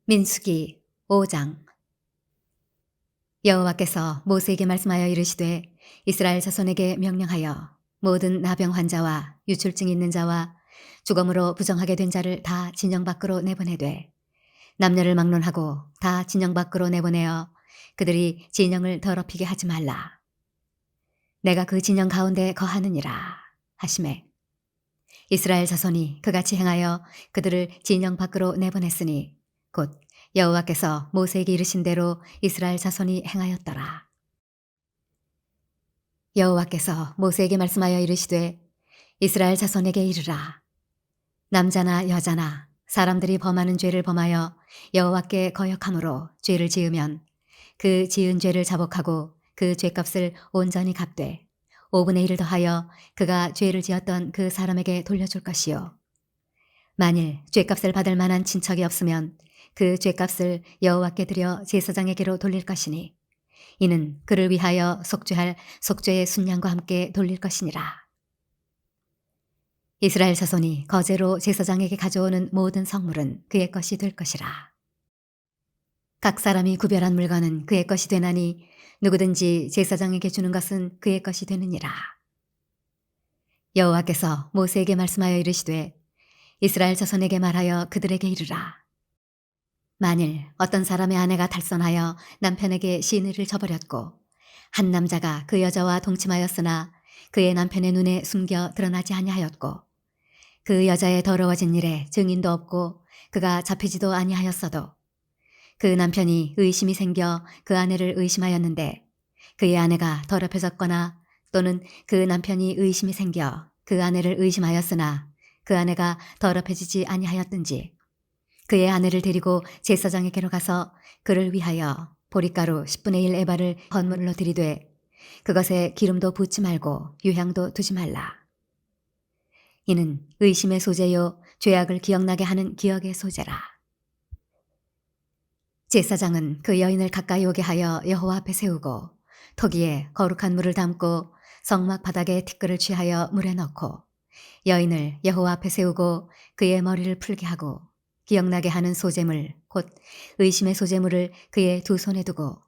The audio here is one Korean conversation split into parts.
민수기 5장. 여호와께서 모세에게 말씀하여 이르시되 이스라엘 자손에게 명령하여 모든 나병 환자와 유출증 있는 자와 죽음으로 부정하게 된 자를 다 진영 밖으로 내보내되 남녀를 막론하고 다 진영 밖으로 내보내어 그들이 진영을 더럽히게 하지 말라. 내가 그 진영 가운데 거하느니라 하시매 이스라엘 자손이 그같이 행하여 그들을 진영 밖으로 내보냈으니 곧 여호와께서 모세에게 이르신 대로 이스라엘 자손이 행하였더라. 여호와께서 모세에게 말씀하여 이르시되 이스라엘 자손에게 이르라. 남자나 여자나 사람들이 범하는 죄를 범하여 여호와께 거역함으로 죄를 지으면 그 지은 죄를 자복하고 그 죄값을 온전히 갚되 5분의 1을 더하여 그가 죄를 지었던 그 사람에게 돌려줄 것이요. 만일 죄값을 받을 만한 친척이 없으면 그 죄값을 여호와께 드려 제사장에게로 돌릴 것이니 이는 그를 위하여 속죄할 속죄의 순양과 함께 돌릴 것이니라. 이스라엘 자손이 거제로 제사장에게 가져오는 모든 성물은 그의 것이 될 것이라. 각 사람이 구별한 물건은 그의 것이 되나니 누구든지 제사장에게 주는 것은 그의 것이 되느니라. 여호와께서 모세에게 말씀하여 이르시되 이스라엘 자손에게 말하여 그들에게 이르라. 만일 어떤 사람의 아내가 탈선하여 남편에게 시누이를 저버렸고 한 남자가 그 여자와 동침하였으나 그의 남편의 눈에 숨겨 드러나지 아니하였고 그 여자의 더러워진 일에 증인도 없고 그가 잡히지도 아니하였어도 그 남편이 의심이 생겨 그 아내를 의심하였는데 그의 아내가 더럽혀졌거나 또는 그 남편이 의심이 생겨 그 아내를 의심하였으나 그 아내가 더럽혀지지 아니하였든지 그의 아내를 데리고 제사장에게로 가서 그를 위하여 보리가루 10분의 1 에바를 헌물로 드리되 그것에 기름도 붓지 말고 유향도 두지 말라. 이는 의심의 소재요 죄악을 기억나게 하는 기억의 소재라. 제사장은 그 여인을 가까이 오게 하여 여호와 앞에 세우고 토기에 거룩한 물을 담고 성막 바닥에 티끌을 취하여 물에 넣고 여인을 여호와 앞에 세우고 그의 머리를 풀게 하고 기억나게 하는 소재물 곧 의심의 소재물을 그의 두 손에 두고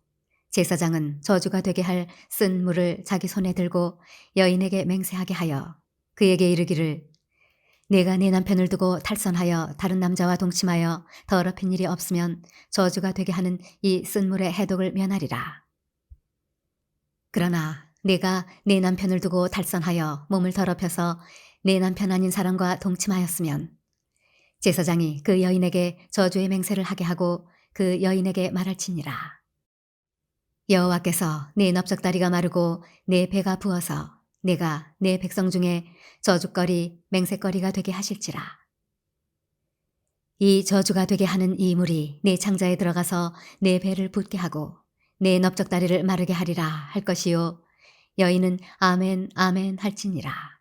제사장은 저주가 되게 할 쓴 물을 자기 손에 들고 여인에게 맹세하게 하여 그에게 이르기를 내가 네 남편을 두고 탈선하여 다른 남자와 동침하여 더럽힌 일이 없으면 저주가 되게 하는 이 쓴 물의 해독을 면하리라. 그러나 내가 네 남편을 두고 탈선하여 몸을 더럽혀서 네 남편 아닌 사람과 동침하였으면 제사장이 그 여인에게 저주의 맹세를 하게 하고 그 여인에게 말할지니라. 여호와께서 네 넓적다리가 마르고 네 배가 부어서 내가 네 백성 중에 저주거리 맹세거리가 되게 하실지라. 이 저주가 되게 하는 이 물이 네 창자에 들어가서 네 배를 붓게 하고 네 넓적다리를 마르게 하리라 할 것이요 여인은 아멘 아멘 할지니라.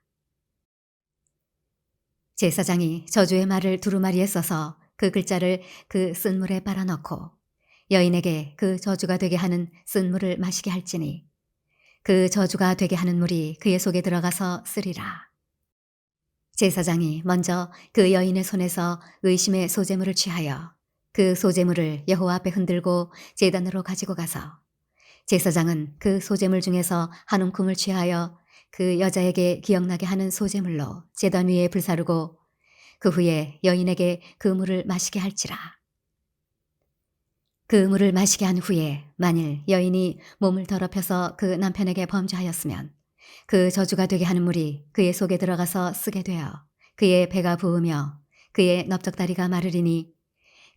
제사장이 저주의 말을 두루마리에 써서 그 글자를 그 쓴 물에 빨아넣고 여인에게 그 저주가 되게 하는 쓴 물을 마시게 할지니 그 저주가 되게 하는 물이 그의 속에 들어가서 쓰리라. 제사장이 먼저 그 여인의 손에서 의심의 소재물을 취하여 그 소재물을 여호와 앞에 흔들고 제단으로 가지고 가서 제사장은 그 소재물 중에서 한 움큼을 취하여 그 여자에게 기억나게 하는 소재물로 제단 위에 불사르고 그 후에 여인에게 그 물을 마시게 할지라. 그 물을 마시게 한 후에 만일 여인이 몸을 더럽혀서 그 남편에게 범죄하였으면 그 저주가 되게 하는 물이 그의 속에 들어가서 쓰게 되어 그의 배가 부으며 그의 넓적다리가 마르리니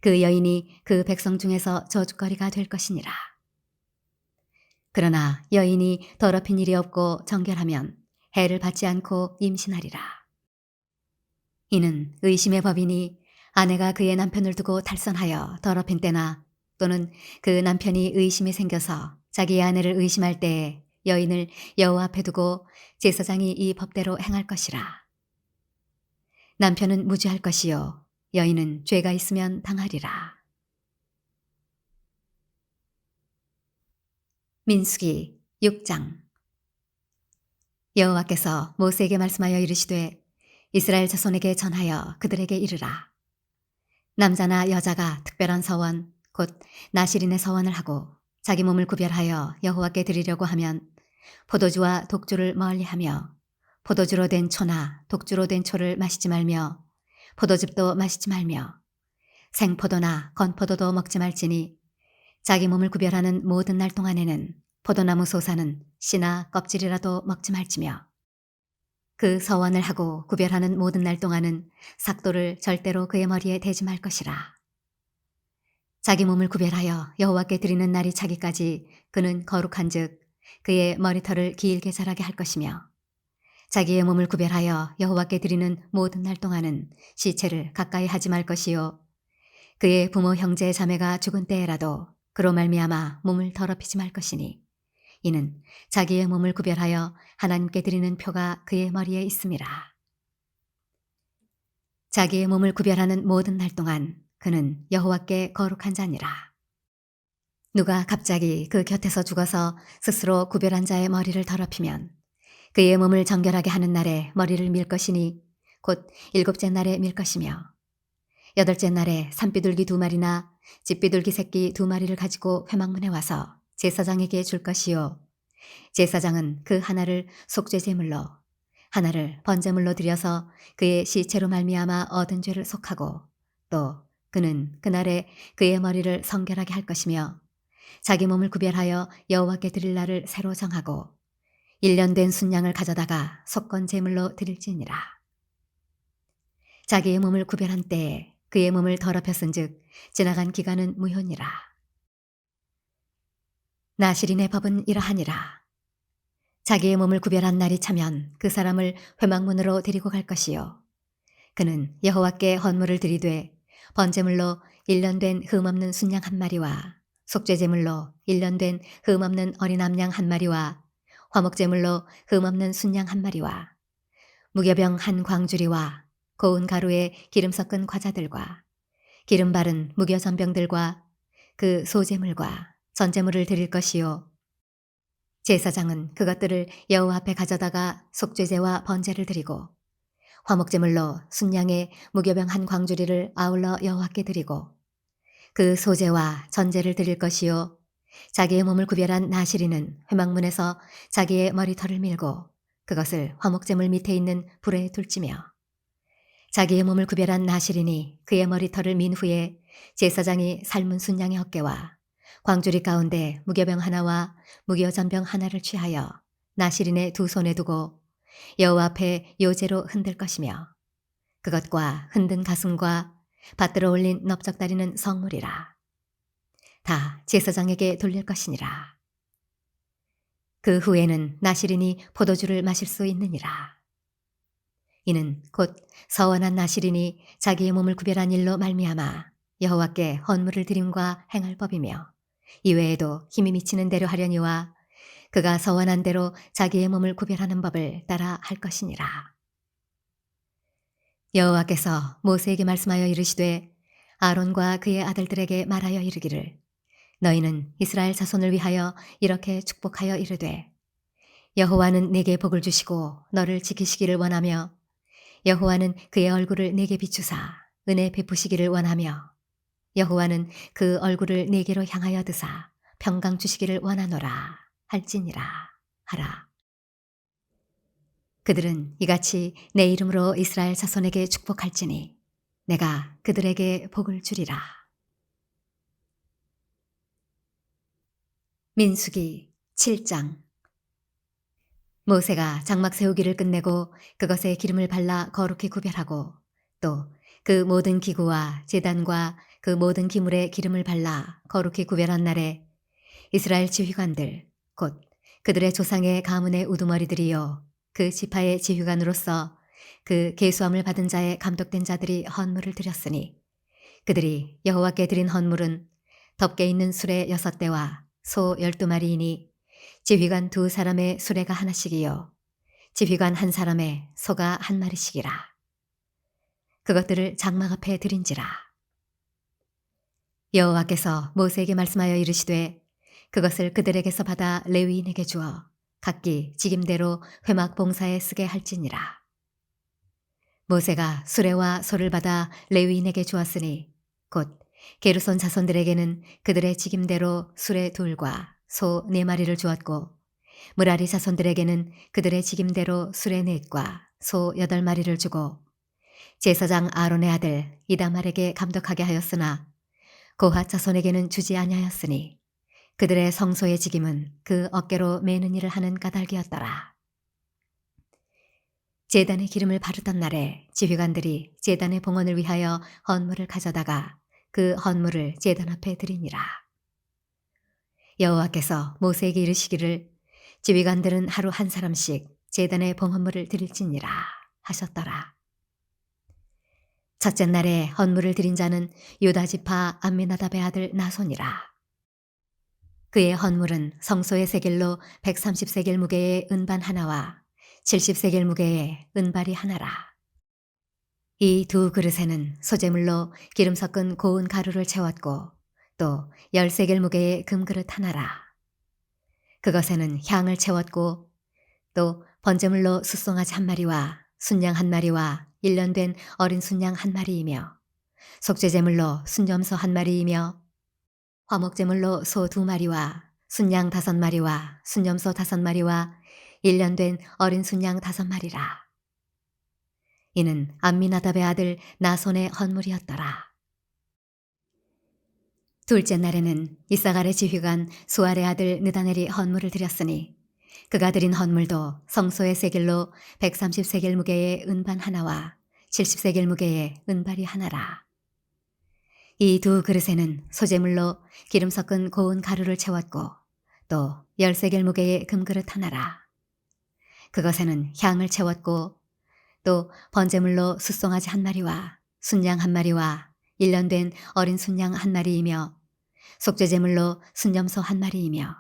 그 여인이 그 백성 중에서 저주거리가 될 것이니라. 그러나 여인이 더럽힌 일이 없고 정결하면 해를 받지 않고 임신하리라. 이는 의심의 법이니 아내가 그의 남편을 두고 탈선하여 더럽힌 때나 또는 그 남편이 의심이 생겨서 자기의 아내를 의심할 때에 여인을 여호와 앞에 두고 제사장이 이 법대로 행할 것이라. 남편은 무죄할 것이요 여인은 죄가 있으면 당하리라. 민수기 6장. 여호와께서 모세에게 말씀하여 이르시되 이스라엘 자손에게 전하여 그들에게 이르라. 남자나 여자가 특별한 서원, 곧 나실인의 서원을 하고 자기 몸을 구별하여 여호와께 드리려고 하면 포도주와 독주를 멀리하며 포도주로 된 초나 독주로 된 초를 마시지 말며 포도즙도 마시지 말며 생포도나 건포도도 먹지 말지니 자기 몸을 구별하는 모든 날 동안에는 포도나무 솟아는 씨나 껍질이라도 먹지 말지며 그 서원을 하고 구별하는 모든 날 동안은 삭도를 절대로 그의 머리에 대지 말 것이라. 자기 몸을 구별하여 여호와께 드리는 날이 차기까지 그는 거룩한즉 그의 머리털을 길게 자라게 할 것이며 자기의 몸을 구별하여 여호와께 드리는 모든 날 동안은 시체를 가까이 하지 말 것이요 그의 부모 형제 자매가 죽은 때에라도 그로 말미암아 몸을 더럽히지 말 것이니 이는 자기의 몸을 구별하여 하나님께 드리는 표가 그의 머리에 있음이라. 자기의 몸을 구별하는 모든 날 동안 그는 여호와께 거룩한 자니라. 누가 갑자기 그 곁에서 죽어서 스스로 구별한 자의 머리를 더럽히면 그의 몸을 정결하게 하는 날에 머리를 밀 것이니 곧 일곱째 날에 밀 것이며 여덟째 날에 산비둘기 2마리나 집비둘기 새끼 2마리를 가지고 회막문에 와서 제사장에게 줄 것이요 제사장은 그 하나를 속죄 제물로 하나를 번제물로 드려서 그의 시체로 말미암아 얻은 죄를 속하고 또 그는 그날에 그의 머리를 성결하게 할 것이며 자기 몸을 구별하여 여호와께 드릴 날을 새로 정하고 1년 된 순양을 가져다가 속건 제물로 드릴지니라. 자기의 몸을 구별한 때에 그의 몸을 더럽혔은즉 지나간 기간은 무효니라. 나실인의 법은 이러하니라. 자기의 몸을 구별한 날이 차면 그 사람을 회막문으로 데리고 갈 것이요 그는 여호와께 헌물을 드리되 번제물로 1년 된 흠없는 순양 1마리와 속죄제물로 1년 된 흠없는 어린 암양 1마리와 화목제물로 흠없는 순양 1마리와 무교병 1광주리와 고운 가루에 기름 섞은 과자들과 기름 바른 무교전병들과 그 소제물과 전제물을 드릴 것이요 제사장은 그것들을 여호와 앞에 가져다가 속죄제와 번제를 드리고 화목제물로 순양의 무교병 1광주리를 아울러 여호와께 드리고 그 소제와 전제를 드릴 것이요 자기의 몸을 구별한 나실인은 회막문에서 자기의 머리털을 밀고 그것을 화목제물 밑에 있는 불에 둘지며 자기의 몸을 구별한 나실인이 그의 머리털을 민 후에 제사장이 삶은 순양의 어깨와 광주리 가운데 무교병 하나와 무교전병 하나를 취하여 나실인의 2손에 두고 여호와 앞에 요제로 흔들 것이며 그것과 흔든 가슴과 받들어 올린 넓적다리는 성물이라. 다 제사장에게 돌릴 것이니라. 그 후에는 나실인이 포도주를 마실 수 있느니라. 이는 곧 서원한 나실인이 자기의 몸을 구별한 일로 말미암아 여호와께 헌물을 드림과 행할 법이며 이외에도 힘이 미치는 대로 하려니와 그가 서원한 대로 자기의 몸을 구별하는 법을 따라 할 것이니라. 여호와께서 모세에게 말씀하여 이르시되 아론과 그의 아들들에게 말하여 이르기를 너희는 이스라엘 자손을 위하여 이렇게 축복하여 이르되 여호와는 내게 복을 주시고 너를 지키시기를 원하며 여호와는 그의 얼굴을 내게 비추사 은혜 베푸시기를 원하며 여호와는 그 얼굴을 내게로 향하여 드사 평강 주시기를 원하노라 할지니라 하라. 그들은 이같이 내 이름으로 이스라엘 자손에게 축복할지니 내가 그들에게 복을 주리라. 민수기 7장. 모세가 장막 세우기를 끝내고 그것에 기름을 발라 거룩히 구별하고 또 그 모든 기구와 제단과 그 모든 기물에 기름을 발라 거룩히 구별한 날에 이스라엘 지휘관들 곧 그들의 조상의 가문의 우두머리들이요 그 지파의 지휘관으로서 그 계수함을 받은 자의 감독된 자들이 헌물을 드렸으니 그들이 여호와께 드린 헌물은 덮개 있는 수레 6대와 소 12마리이니 지휘관 2사람의 수레가 하나씩이요 지휘관 1사람의 소가 1마리씩이라. 그것들을 장막 앞에 드린지라. 여호와께서 모세에게 말씀하여 이르시되 그것을 그들에게서 받아 레위인에게 주어 각기 직임대로 회막 봉사에 쓰게 할지니라. 모세가 수레와 소를 받아 레위인에게 주었으니 곧 게르손 자손들에게는 그들의 직임대로 수레 둘과 소 네 마리를 주었고 므라리 자손들에게는 그들의 직임대로 수레 넷과 소 8마리를 주고 제사장 아론의 아들 이다말에게 감독하게 하였으나 고핫 자손에게는 주지 아니하였으니 그들의 성소의 직임은 그 어깨로 매는 일을 하는 까닭이었더라. 제단의 기름을 바르던 날에 지휘관들이 제단의 봉헌을 위하여 헌물을 가져다가 그 헌물을 제단 앞에 드리니라. 여호와께서 모세에게 이르시기를 지휘관들은 하루 한 사람씩 제단의 봉헌물을 드릴지니라 하셨더라. 첫째 날에 헌물을 드린 자는 유다 지파 암미나답의 아들 나손이라. 그의 헌물은 성소의 세겔로 130세겔 무게의 은반 하나와 70세겔 무게의 은발이 하나라. 이 두 그릇에는 소재물로 기름 섞은 고운 가루를 채웠고 또 10세겔 무게의 금그릇 하나라. 그것에는 향을 채웠고 또 번제물로 숫송아지 한 마리와 순양 한 마리와 1년 된 어린 순양 한 마리이며 속죄제물로 순염소 한 마리이며 화목제물로 소 2마리와 순양 5마리와 순염소 5마리와 1년 된 어린 순양 5마리라. 이는 암미나답의 아들 나손의 헌물이었더라. 둘째 날에는 이사갈의 지휘관 수알의 아들 느다넬이 헌물을 드렸으니 그가 드린 헌물도 성소의 세겔로 130세겔 무게의 은반 하나와 70세겔 무게의 은발이 하나라. 이 두 그릇에는 소재물로 기름 섞은 고운 가루를 채웠고 또 10세겔 무게의 금그릇 하나라. 그것에는 향을 채웠고 또 번제물로 숫송아지 한 마리와 순양 한 마리와 1년 된 어린 순양 한 마리이며 속죄제물로 순염소 한 마리이며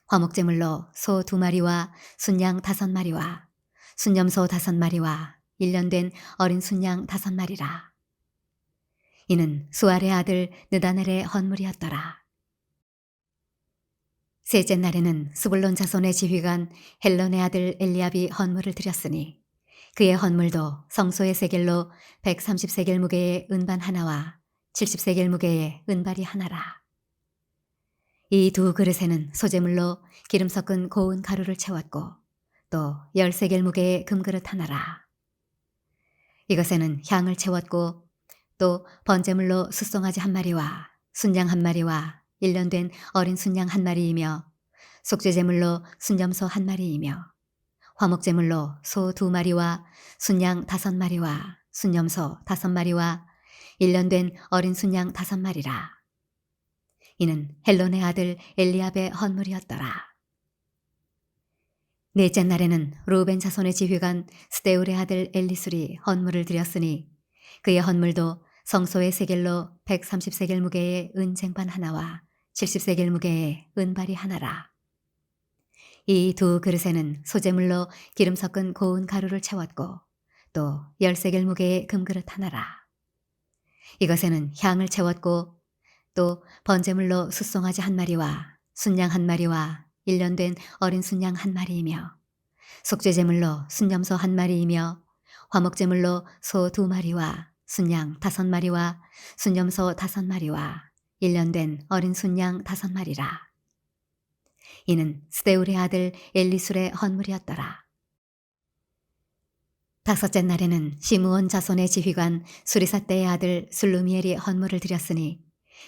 화목제물로 소 2마리와 순양 5마리와 순염소 5마리와 1년 된 어린 순양 5마리라. 이는 수알의 아들 느다넬의 헌물이었더라. 셋째 날에는 스불론 자손의 지휘관 헬론의 아들 엘리압이 헌물을 드렸으니 그의 헌물도 성소의 세겔로 130세겔 무게의 은반 하나와 70세겔 무게의 은발이 하나라. 이 두 그릇에는 소재물로 기름 섞은 고운 가루를 채웠고 또 10세겔 무게의 금그릇 하나라. 이것에는 향을 채웠고 또 번제물로 숫송아지 한 마리와 순양 한 마리와 1년 된 어린 순양 한 마리이며 속죄제물로 순염소 한 마리이며 화목제물로 소 2마리와 순양 5마리와 순염소 5마리와 1년 된 어린 순양 5마리라. 이는 헬론의 아들 엘리압의 헌물이었더라. 넷째 날에는 루벤 자손의 지휘관 스데울의 아들 엘리술이 헌물을 드렸으니 그의 헌물도 성소의 세겔로 130세겔 무게의 은쟁반 하나와 70세겔 무게의 은발이 하나라. 이 두 그릇에는 소재물로 기름 섞은 고운 가루를 채웠고 또 10세겔 무게의 금그릇 하나라. 이것에는 향을 채웠고 또 번제물로 숫송아지 한 마리와 순양 한 마리와 1년 된 어린 순양 한 마리이며 속죄제물로 순염소 한 마리이며 화목제물로 소 2마리와 순양 5마리와 순염소 5마리와 1년 된 어린 순양 5마리라. 이는 스데울의 아들 엘리술의 헌물이었더라. 다섯째 날에는 시므온 자손의 지휘관 수리사떼의 아들 술루미엘이 헌물을 드렸으니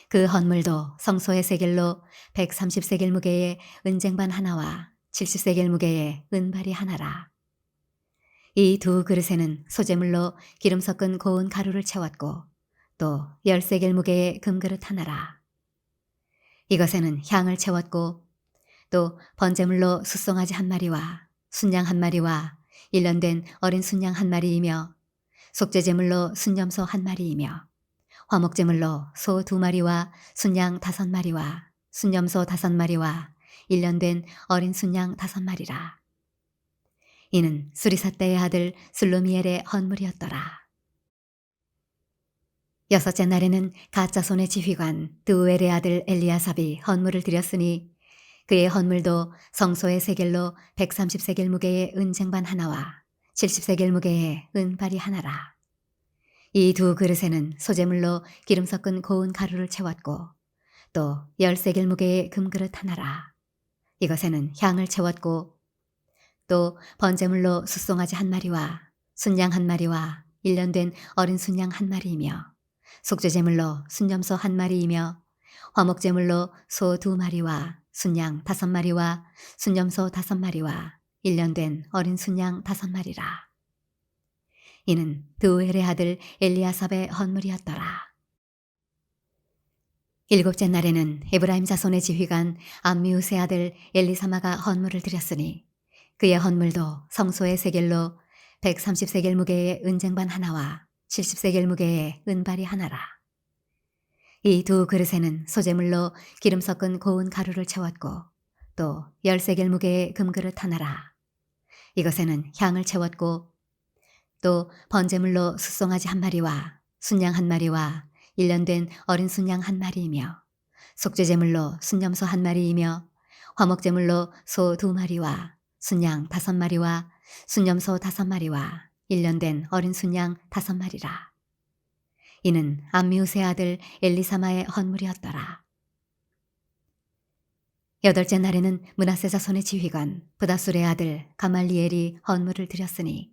그 헌물도 성소의 세겔로 130세겔 무게의 은쟁반 하나와 70세겔 무게의 은발이 하나라. 이 두 그릇에는 소재물로 기름 섞은 고운 가루를 채웠고 또 10세겔 무게의 금그릇 하나라. 이것에는 향을 채웠고 또 번제물로 숫송아지 한 마리와 순양 한 마리와 1년 된 어린 순양 한 마리이며 속죄제물로 순염소 한 마리이며 화목제물로 소 2마리와 순양 5마리와 순염소 5마리와 1년 된 어린 순양 5마리라. 이는 수리사떼의 아들 술루미엘의 헌물이었더라. 여섯째 날에는 갓 자손의 지휘관 드우엘의 아들 엘리아삽이 헌물을 드렸으니 그의 헌물도 성소의 세겔로 130세겔 무게의 은쟁반 하나와 70세겔 무게의 은발이 하나라. 이 두 그릇에는 소재물로 기름 섞은 고운 가루를 채웠고 또 10세겔 무게의 금그릇 하나라. 이것에는 향을 채웠고 또 번제물로 숫송아지 한 마리와 순양 한 마리와 1년 된 어린 순양 한 마리이며 속죄제물로 순염소 한 마리이며 화목제물로 소 2마리와 순양 5마리와 순염소 5마리와 1년 된 어린 순양 5마리라. 이는 드우엘의 아들 엘리아삽의 헌물이었더라. 일곱째 날에는 에브라임 자손의 지휘관 암미우스의 아들 엘리사마가 헌물을 드렸으니 그의 헌물도 성소의 세겔로 130세겔 무게의 은쟁반 하나와 70세겔 무게의 은발이 하나라. 이 두 그릇에는 소재물로 기름 섞은 고운 가루를 채웠고 또 10세겔 무게의 금그릇 하나라. 이것에는 향을 채웠고 또 번제물로 숫송아지 한 마리와 순양 한 마리와 1년 된 어린 순양 한 마리이며 속죄제물로 순염소 한 마리이며 화목제물로 소 2마리와 순양 5마리와 순염소 5마리와 1년 된 어린 순양 5마리라. 이는 암미우스의 아들 엘리사마의 헌물이었더라. 여덟째 날에는 므낫세 자손의 지휘관 브다술의 아들 가말리엘이 헌물을 드렸으니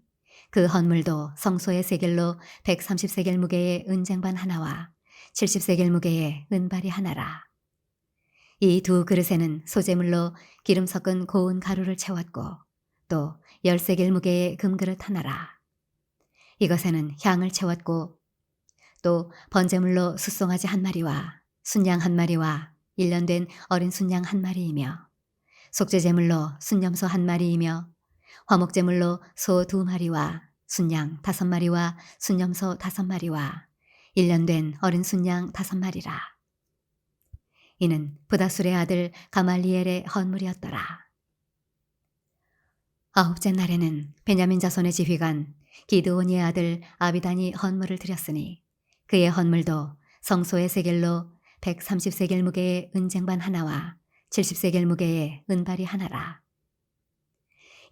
그 헌물도 성소의 세겔로 130세겔 무게의 은쟁반 하나와 70세겔 무게의 은발이 하나라. 이 두 그릇에는 소재물로 기름 섞은 고운 가루를 채웠고 또 10세겔 무게의 금그릇 하나라. 이것에는 향을 채웠고 또 번제물로 숫송아지 한 마리와 순양 한 마리와 1년 된 어린 순양 한 마리이며 속죄제물로 순염소 한 마리이며 화목제물로 소 2마리와 순양 5마리와 순염소 5마리와 1년 된 어린 순양 5마리라. 이는 브다술의 아들 가말리엘의 헌물이었더라. 아홉째 날에는 베냐민 자손의 지휘관 기드온이의 아들 아비단이 헌물을 드렸으니 그의 헌물도 성소의 세겔로 130세겔 무게의 은쟁반 하나와 70세겔 무게의 은발이 하나라.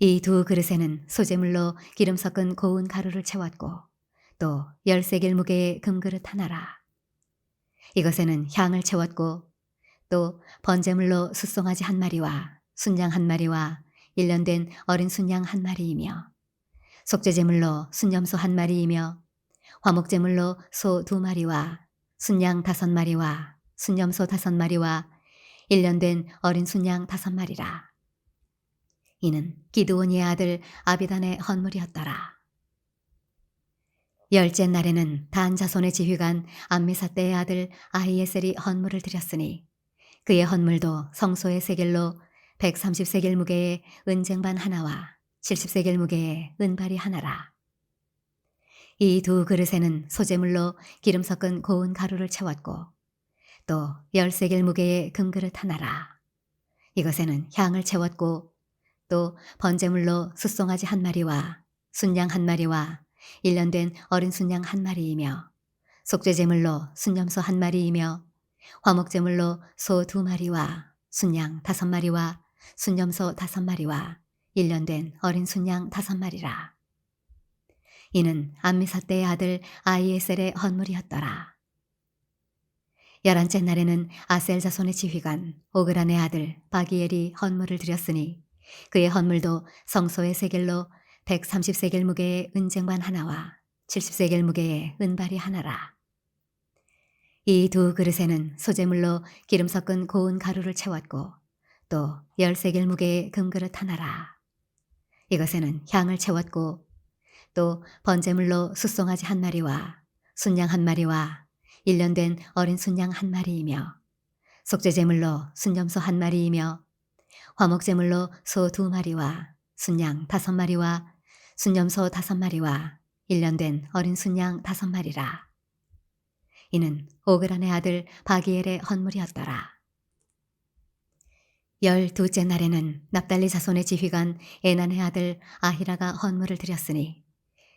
이 두 그릇에는 소재물로 기름 섞은 고운 가루를 채웠고 또 10세겔 무게의 금그릇 하나라. 이것에는 향을 채웠고 또 번제물로 숫송아지 한 마리와 순양 한 마리와 1년 된 어린 순양 한 마리이며 속죄제물로 순염소 한 마리이며 화목제물로 소 2마리와 순양 5마리와 순염소 5마리와 1년 된 어린 순양 5마리라. 이는 기드온이의 아들 아비단의 헌물이었더라. 열째 날에는 단 자손의 지휘관 암미사떼의 아들 아히에셀이 헌물을 드렸으니 그의 헌물도 성소의 세겔로 130세겔 무게의 은쟁반 하나와 70세겔 무게의 은발이 하나라. 이 두 그릇에는 소재물로 기름 섞은 고운 가루를 채웠고 또 10세겔 무게의 금그릇 하나라. 이것에는 향을 채웠고 또 번제물로 숫송아지 한 마리와 순양 한 마리와 1년 된 어린 순양 한 마리이며 속죄제물로 순염소 한 마리이며 화목제물로 소 2마리와 순양 5마리와 순염소 5마리와 1년 된 어린 순양 5마리라. 이는 암미사떼의 아들 아히에셀의 헌물이었더라. 11째 날에는 아셀 자손의 지휘관 오그란의 아들 바기엘이 헌물을 드렸으니 그의 헌물도 성소의 세겔로 130세겔 무게의 은쟁반 하나와 70세겔 무게의 은발이 하나라. 이 두 그릇에는 소재물로 기름 섞은 고운 가루를 채웠고 또 10세겔 무게의 금그릇 하나라. 이것에는 향을 채웠고 또 번제물로 숫송아지 한 마리와 순양 한 마리와 1년 된 어린 순양 한 마리이며 속죄제물로 순염소 한 마리이며 화목제물로 소 2마리와 순양 5마리와 순염소 5마리와 1년 된 어린 순양 5마리라. 이는 오그란의 아들 바기엘의 헌물이었더라. 12째 날에는 납달리 자손의 지휘관 에난의 아들 아히라가 헌물을 드렸으니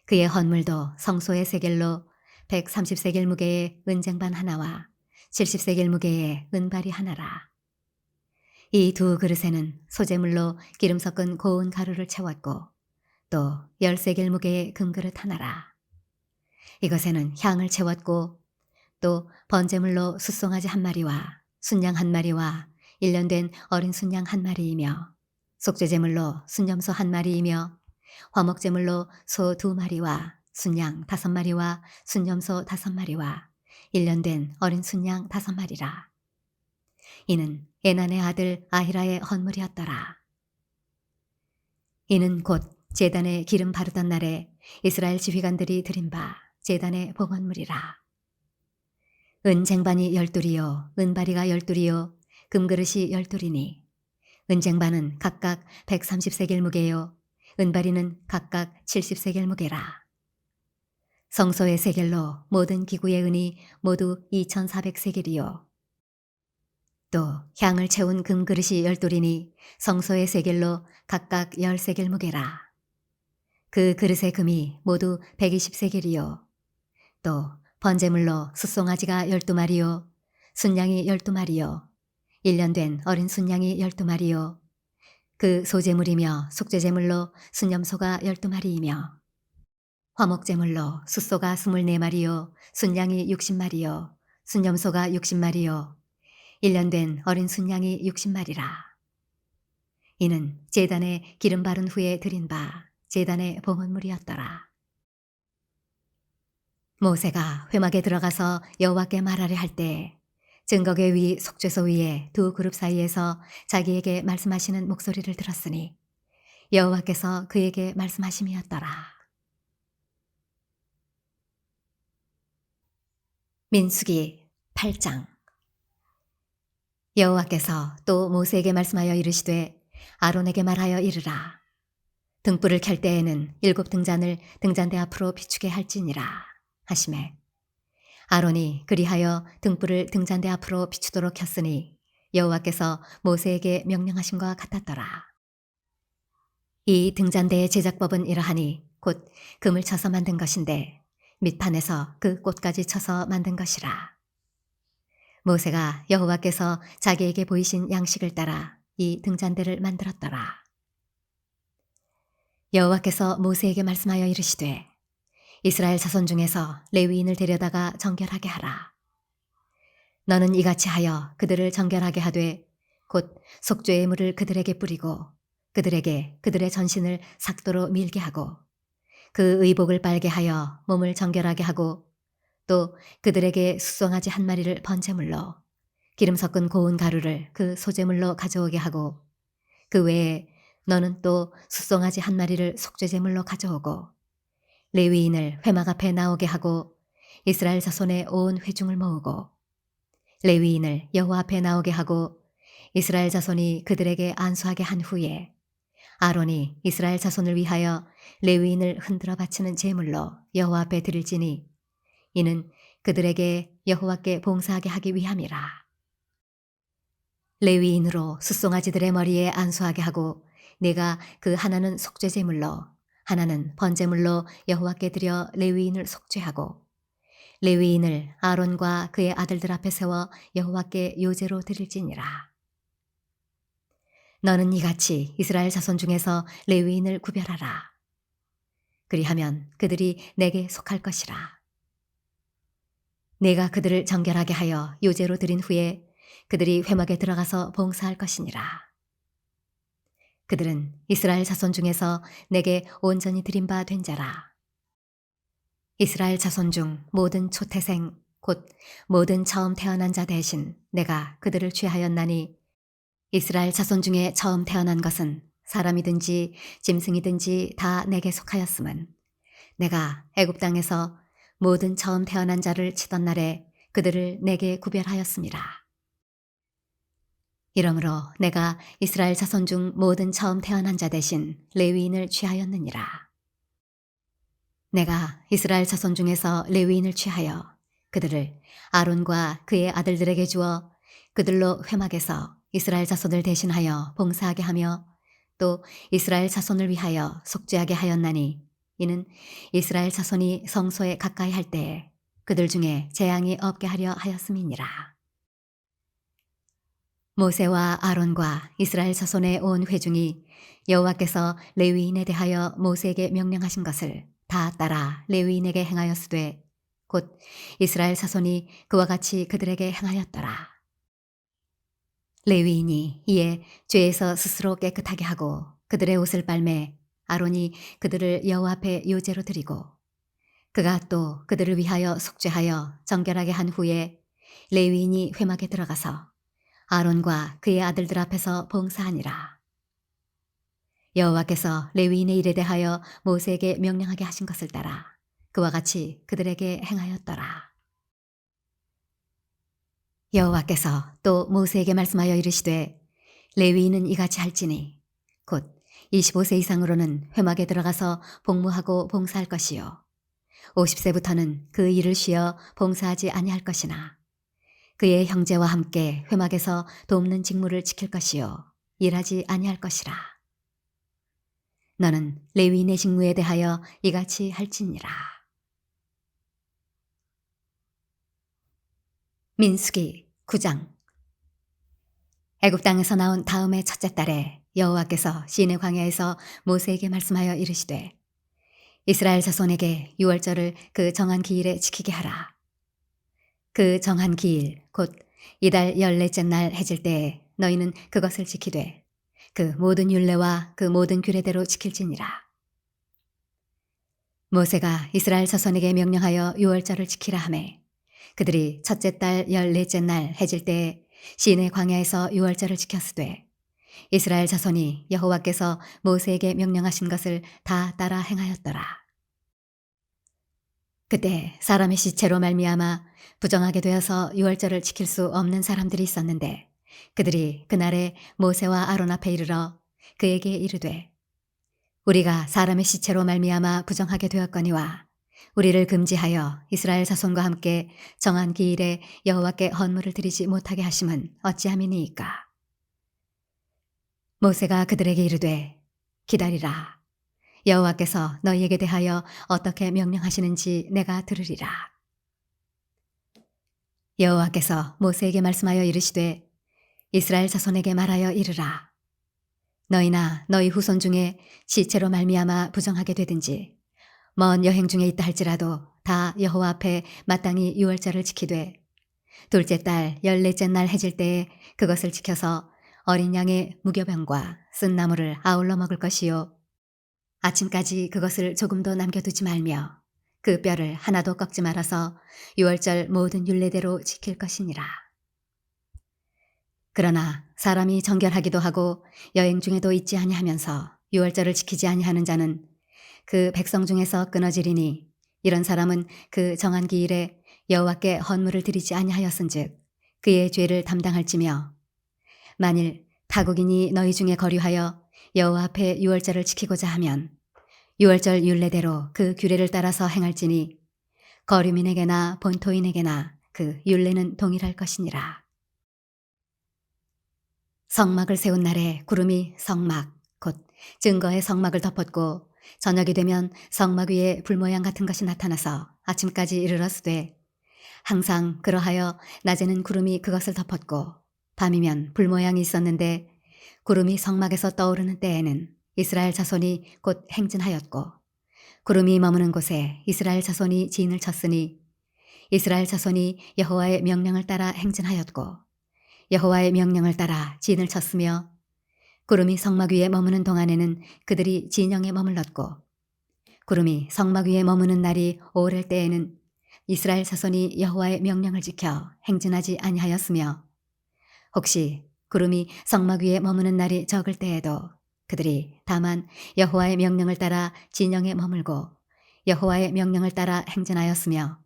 그의 헌물도 성소의 세겔로 130세겔 무게의 은쟁반 하나와 70세겔 무게의 은발이 하나라. 이 두 그릇에는 소재물로 기름 섞은 고운 가루를 채웠고 또 10세겔 무게의 금그릇 하나라. 이것에는 향을 채웠고 또 번제물로 숫송아지 한 마리와 순양 한 마리와 일년된 어린 순양 한 마리이며 속죄제물로 순염소 한 마리이며 화목제물로 소 두 마리와 순양 다섯 마리와 순염소 다섯 마리와 일년된 어린 순양 다섯 마리라. 이는 에난의 아들 아히라의 헌물이었더라. 이는 곧 제단에 기름 바르던 날에 이스라엘 지휘관들이 드린 바 제단의 봉헌물이라. 은 쟁반이 12이요 은바리가 12이요 금그릇이 12이니 은쟁반은 각각 130세겔 무게요 은바리는 각각 70세겔 무게라. 성소의 세겔로 모든 기구의 은이 모두 2400세겔이요 또 향을 채운 금그릇이 12이니 성소의 세겔로 각각 10세겔 무게라. 그 그릇의 금이 모두 120세겔이요 또 번제물로 숫송아지가 12마리요 순양이 12마리요 일년된 어린 순양이 12마리요 그 소제물이며 속죄제물로 순염소가 12마리이며 화목제물로 숫소가 24마리요 순양이 60마리요 순염소가 60마리요 일년된 어린 순양이 60마리라. 이는 제단에 기름 바른 후에 드린 바 제단의 봉헌물이었더라. 모세가 회막에 들어가서 여호와께 말하려 할 때 증거궤 위 속죄소 위에 두 그룹 사이에서 자기에게 말씀하시는 목소리를 들었으니 여호와께서 그에게 말씀하심이었더라. 민수기 8장. 여호와께서 또 모세에게 말씀하여 이르시되 아론에게 말하여 이르라. 등불을 켤 때에는 7 등잔을 등잔대 앞으로 비추게 할지니라 하시매 아론이 그리하여 등불을 등잔대 앞으로 비추도록 켰으니 여호와께서 모세에게 명령하심과 같았더라. 이 등잔대의 제작법은 이러하니 곧 금을 쳐서 만든 것인데 밑판에서 그 꽃까지 쳐서 만든 것이라. 모세가 여호와께서 자기에게 보이신 양식을 따라 이 등잔대를 만들었더라. 여호와께서 모세에게 말씀하여 이르시되 이스라엘 자손 중에서 레위인을 데려다가 정결하게 하라. 너는 이같이 하여 그들을 정결하게 하되 곧 속죄의 물을 그들에게 뿌리고 그들에게 그들의 전신을 삭도로 밀게 하고 그 의복을 빨게 하여 몸을 정결하게 하고 또 그들에게 숫송아지 한 마리를 번제물로 기름 섞은 고운 가루를 그 소제물로 가져오게 하고 그 외에 너는 또 숫송아지 한 마리를 속죄제물로 가져오고 레위인을 회막 앞에 나오게 하고 이스라엘 자손의 온 회중을 모으고 레위인을 여호와 앞에 나오게 하고 이스라엘 자손이 그들에게 안수하게 한 후에 아론이 이스라엘 자손을 위하여 레위인을 흔들어 바치는 제물로 여호와 앞에 드릴지니 이는 그들에게 여호와께 봉사하게 하기 위함이라. 레위인으로 숫송아지들의 머리에 안수하게 하고 네가 그 하나는 속죄제물로 하나는 번제물로 여호와께 드려 레위인을 속죄하고 레위인을 아론과 그의 아들들 앞에 세워 여호와께 요제로 드릴지니라. 너는 이같이 이스라엘 자손 중에서 레위인을 구별하라. 그리하면 그들이 내게 속할 것이라. 내가 그들을 정결하게 하여 요제로 드린 후에 그들이 회막에 들어가서 봉사할 것이니라. 그들은 이스라엘 자손 중에서 내게 온전히 드린 바 된 자라. 이스라엘 자손 중 모든 초태생 곧 모든 처음 태어난 자 대신 내가 그들을 취하였나니 이스라엘 자손 중에 처음 태어난 것은 사람이든지 짐승이든지 다 내게 속하였음은 내가 애굽 땅에서 모든 처음 태어난 자를 치던 날에 그들을 내게 구별하였습니다. 이러므로 내가 이스라엘 자손 중 모든 처음 태어난 자 대신 레위인을 취하였느니라. 내가 이스라엘 자손 중에서 레위인을 취하여 그들을 아론과 그의 아들들에게 주어 그들로 회막에서 이스라엘 자손을 대신하여 봉사하게 하며 또 이스라엘 자손을 위하여 속죄하게 하였나니 이는 이스라엘 자손이 성소에 가까이 할 때에 그들 중에 재앙이 없게 하려 하였음이니라. 모세와 아론과 이스라엘 자손의 온 회중이 여호와께서 레위인에 대하여 모세에게 명령하신 것을 다 따라 레위인에게 행하였으되 곧 이스라엘 자손이 그와 같이 그들에게 행하였더라. 레위인이 이에 죄에서 스스로 깨끗하게 하고 그들의 옷을 빨매 아론이 그들을 여호와 앞에 요제로 드리고 그가 또 그들을 위하여 속죄하여 정결하게 한 후에 레위인이 회막에 들어가서 아론과 그의 아들들 앞에서 봉사하니라. 여호와께서 레위인의 일에 대하여 모세에게 명령하게 하신 것을 따라 그와 같이 그들에게 행하였더라. 여호와께서 또 모세에게 말씀하여 이르시되 레위인은 이같이 할지니 곧 25세 이상으로는 회막에 들어가서 복무하고 봉사할 것이요 50세부터는 그 일을 쉬어 봉사하지 아니할 것이나 그의 형제와 함께 회막에서 돕는 직무를 지킬 것이요 일하지 아니할 것이라. 너는 레위인의 직무에 대하여 이같이 할지니라. 민수기 9장. 애굽 땅에서 나온 다음의 첫째 달에 여호와께서 시내 광야에서 모세에게 말씀하여 이르시되 이스라엘 자손에게 유월절을 그 정한 기일에 지키게 하라. 그 정한 기일 곧 이달 14째 날 해질 때에 너희는 그것을 지키되 그 모든 율례와 그 모든 규례대로 지킬지니라. 모세가 이스라엘 자손에게 명령하여 유월절을 지키라 하매 그들이 첫째 달 14째 날 해질 때에 시내 광야에서 유월절을 지켰으되 이스라엘 자손이 여호와께서 모세에게 명령하신 것을 다 따라 행하였더라. 그때 사람의 시체로 말미암아 부정하게 되어서 유월절을 지킬 수 없는 사람들이 있었는데 그들이 그날에 모세와 아론 앞에 이르러 그에게 이르되 우리가 사람의 시체로 말미암아 부정하게 되었거니와 우리를 금지하여 이스라엘 자손과 함께 정한 기일에 여호와께 헌물을 드리지 못하게 하심은 어찌함이니이까. 모세가 그들에게 이르되 기다리라. 여호와께서 너희에게 대하여 어떻게 명령하시는지 내가 들으리라. 여호와께서 모세에게 말씀하여 이르시되 이스라엘 자손에게 말하여 이르라. 너희나 너희 후손 중에 시체로 말미암아 부정하게 되든지 먼 여행 중에 있다 할지라도 다 여호와 앞에 마땅히 유월절을 지키되 둘째 달 14째 날 해질 때에 그것을 지켜서 어린 양의 무교병과 쓴 나물을 아울러 먹을 것이요 아침까지 그것을 조금도 남겨두지 말며 그 뼈를 하나도 꺾지 말아서 유월절 모든 율례대로 지킬 것이니라. 그러나 사람이 정결하기도 하고 여행 중에도 있지 아니하면서 유월절을 지키지 아니하는 자는 그 백성 중에서 끊어지리니 이런 사람은 그 정한 기일에 여호와께 헌물을 드리지 아니하였은즉 그의 죄를 담당할지며 만일 타국인이 너희 중에 거류하여 여호와 앞에 유월절을 지키고자 하면 유월절 율례대로 그 규례를 따라서 행할지니 거류민에게나 본토인에게나 그 율례는 동일할 것이니라. 성막을 세운 날에 구름이 성막 곧 증거의 성막을 덮었고 저녁이 되면 성막 위에 불모양 같은 것이 나타나서 아침까지 이르렀으되 항상 그러하여 낮에는 구름이 그것을 덮었고 밤이면 불모양이 있었는데 구름이 성막에서 떠오르는 때에는 이스라엘 자손이 곧 행진하였고 구름이 머무는 곳에 이스라엘 자손이 진을 쳤으니 이스라엘 자손이 여호와의 명령을 따라 행진하였고 여호와의 명령을 따라 진을 쳤으며 구름이 성막 위에 머무는 동안에는 그들이 진영에 머물렀고 구름이 성막 위에 머무는 날이 오를 때에는 이스라엘 자손이 여호와의 명령을 지켜 행진하지 아니하였으며 혹시 구름이 성막 위에 머무는 날이 적을 때에도 그들이 다만 여호와의 명령을 따라 진영에 머물고 여호와의 명령을 따라 행진하였으며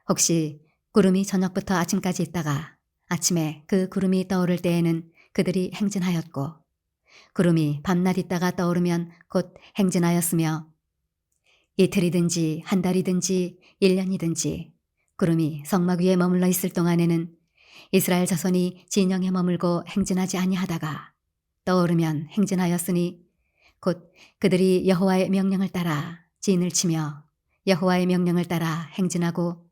혹시 구름이 저녁부터 아침까지 있다가 아침에 그 구름이 떠오를 때에는 그들이 행진하였고 구름이 밤낮 있다가 떠오르면 곧 행진하였으며 이틀이든지 한 달이든지 1년이든지 구름이 성막 위에 머물러 있을 동안에는 이스라엘 자손이 진영에 머물고 행진하지 아니하다가 떠오르면 행진하였으니 곧 그들이 여호와의 명령을 따라 진을 치며 여호와의 명령을 따라 행진하고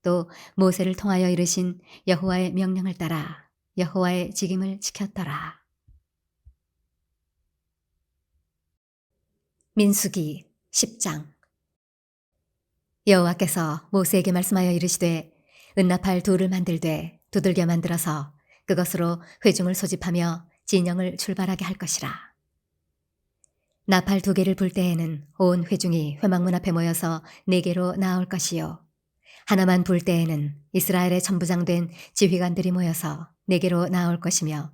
또 모세를 통하여 이르신 여호와의 명령을 따라 여호와의 직임을 지켰더라. 민수기 10장. 여호와께서 모세에게 말씀하여 이르시되 은나팔 둘을 만들되 두들겨 만들어서 그것으로 회중을 소집하며 진영을 출발하게 할 것이라. 나팔 두 개를 불 때에는 온 회중이 회막문 앞에 모여서 네 개로 나올 것이요 하나만 불 때에는 이스라엘의 천부장된 지휘관들이 모여서 네 개로 나올 것이며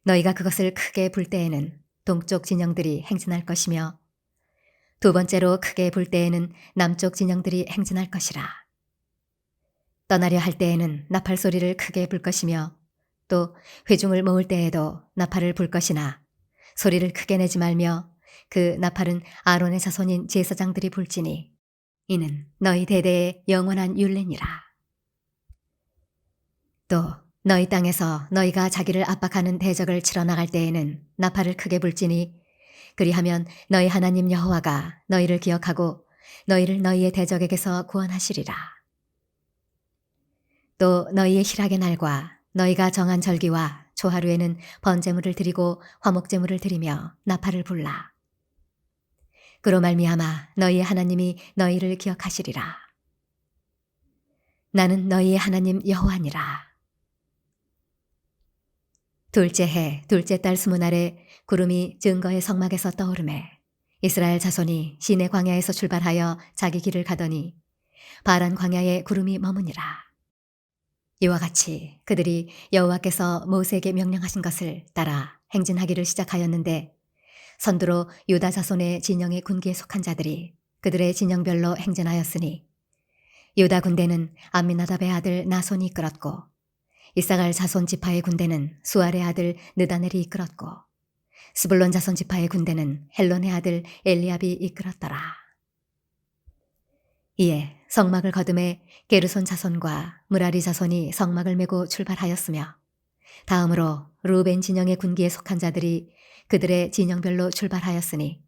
너희가 그것을 크게 불 때에는 동쪽 진영들이 행진할 것이며 두 번째로 크게 불 때에는 남쪽 진영들이 행진할 것이라. 떠나려 할 때에는 나팔 소리를 크게 불 것이며 또 회중을 모을 때에도 나팔을 불 것이나 소리를 크게 내지 말며 그 나팔은 아론의 자손인 제사장들이 불지니 이는 너희 대대의 영원한 율례니라. 또 너희 땅에서 너희가 자기를 압박하는 대적을 치러 나갈 때에는 나팔을 크게 불지니 그리하면 너희 하나님 여호와가 너희를 기억하고 너희를 너희의 대적에게서 구원하시리라. 또 너희의 희락의 날과 너희가 정한 절기와 초하루에는 번제물을 드리고 화목제물을 드리며 나팔을 불라. 그로 말미암아 너희의 하나님이 너희를 기억하시리라. 나는 너희의 하나님 여호와니라. 둘째 해 둘째 달 20날에 구름이 증거의 성막에서 떠오르매 이스라엘 자손이 시내 광야에서 출발하여 자기 길을 가더니 바란 광야에 구름이 머무니라. 이와 같이 그들이 여호와께서 모세에게 명령하신 것을 따라 행진하기를 시작하였는데 선두로 유다 자손의 진영의 군기에 속한 자들이 그들의 진영별로 행진하였으니 유다 군대는 암미나답의 아들 나손이 이끌었고 이사갈 자손 지파의 군대는 수알의 아들 느다넬이 이끌었고 스불론 자손 지파의 군대는 헬론의 아들 엘리압이 이끌었더라. 이에 성막을 거둠에 게르손 자손과 무라리 자손이 성막을 메고 출발하였으며 다음으로 루벤 진영의 군기에 속한 자들이 그들의 진영별로 출발하였으니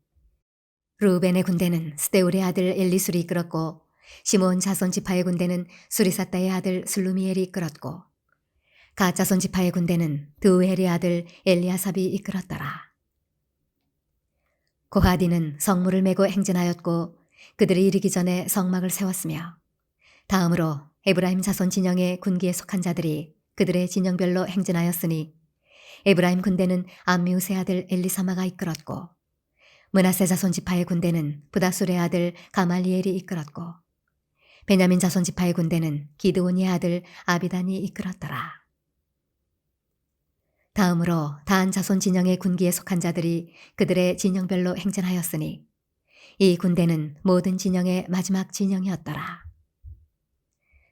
루벤의 군대는 스데울의 아들 엘리술이 이끌었고 시므온 자손 지파의 군대는 수리사다의 아들 슬루미엘이 이끌었고 갓 자손 지파의 군대는 드우엘의 아들 엘리아삽이 이끌었더라. 고하디는 성물을 메고 행진하였고 그들이 이르기 전에 성막을 세웠으며 다음으로 에브라임 자손 진영의 군기에 속한 자들이 그들의 진영별로 행진하였으니 에브라임 군대는 암미우스의 아들 엘리사마가 이끌었고 므낫세 자손 지파의 군대는 부다술의 아들 가말리엘이 이끌었고 베냐민 자손 지파의 군대는 기드온의 아들 아비단이 이끌었더라. 다음으로 단 자손 진영의 군기에 속한 자들이 그들의 진영별로 행진하였으니 이 군대는 모든 진영의 마지막 진영이었더라.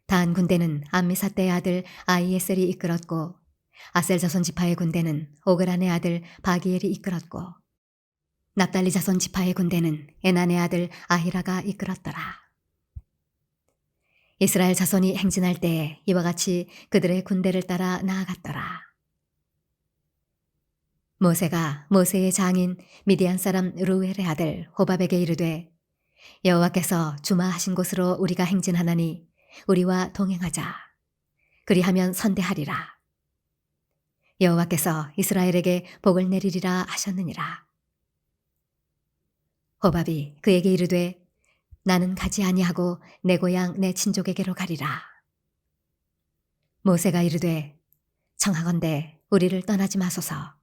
단 군대는 암미사떼의 아들 아이에셀이 이끌었고 아셀 자손 지파의 군대는 오그란의 아들 바기엘이 이끌었고 납달리 자손 지파의 군대는 에난의 아들 아히라가 이끌었더라. 이스라엘 자손이 행진할 때에 이와 같이 그들의 군대를 따라 나아갔더라. 모세가 모세의 장인 미디안 사람 루엘의 아들 호밥에게 이르되 여호와께서 주마하신 곳으로 우리가 행진하나니 우리와 동행하자. 그리하면 선대하리라. 여호와께서 이스라엘에게 복을 내리리라 하셨느니라. 호밥이 그에게 이르되 나는 가지 아니하고 내 고향 내 친족에게로 가리라. 모세가 이르되 청하건대 우리를 떠나지 마소서.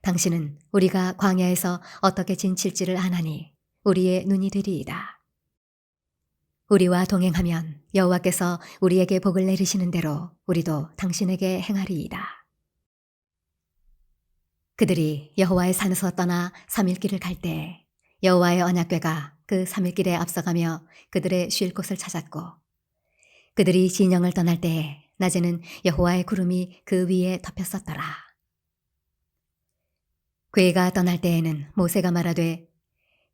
당신은 우리가 광야에서 어떻게 진칠지를 아나니 우리의 눈이 되리이다. 우리와 동행하면 여호와께서 우리에게 복을 내리시는 대로 우리도 당신에게 행하리이다. 그들이 여호와의 산에서 떠나 3일 길을 갈 때 여호와의 언약궤가 그 3일 길에 앞서가며 그들의 쉴 곳을 찾았고 그들이 진영을 떠날 때 낮에는 여호와의 구름이 그 위에 덮였었더라. 궤가 떠날 때에는 모세가 말하되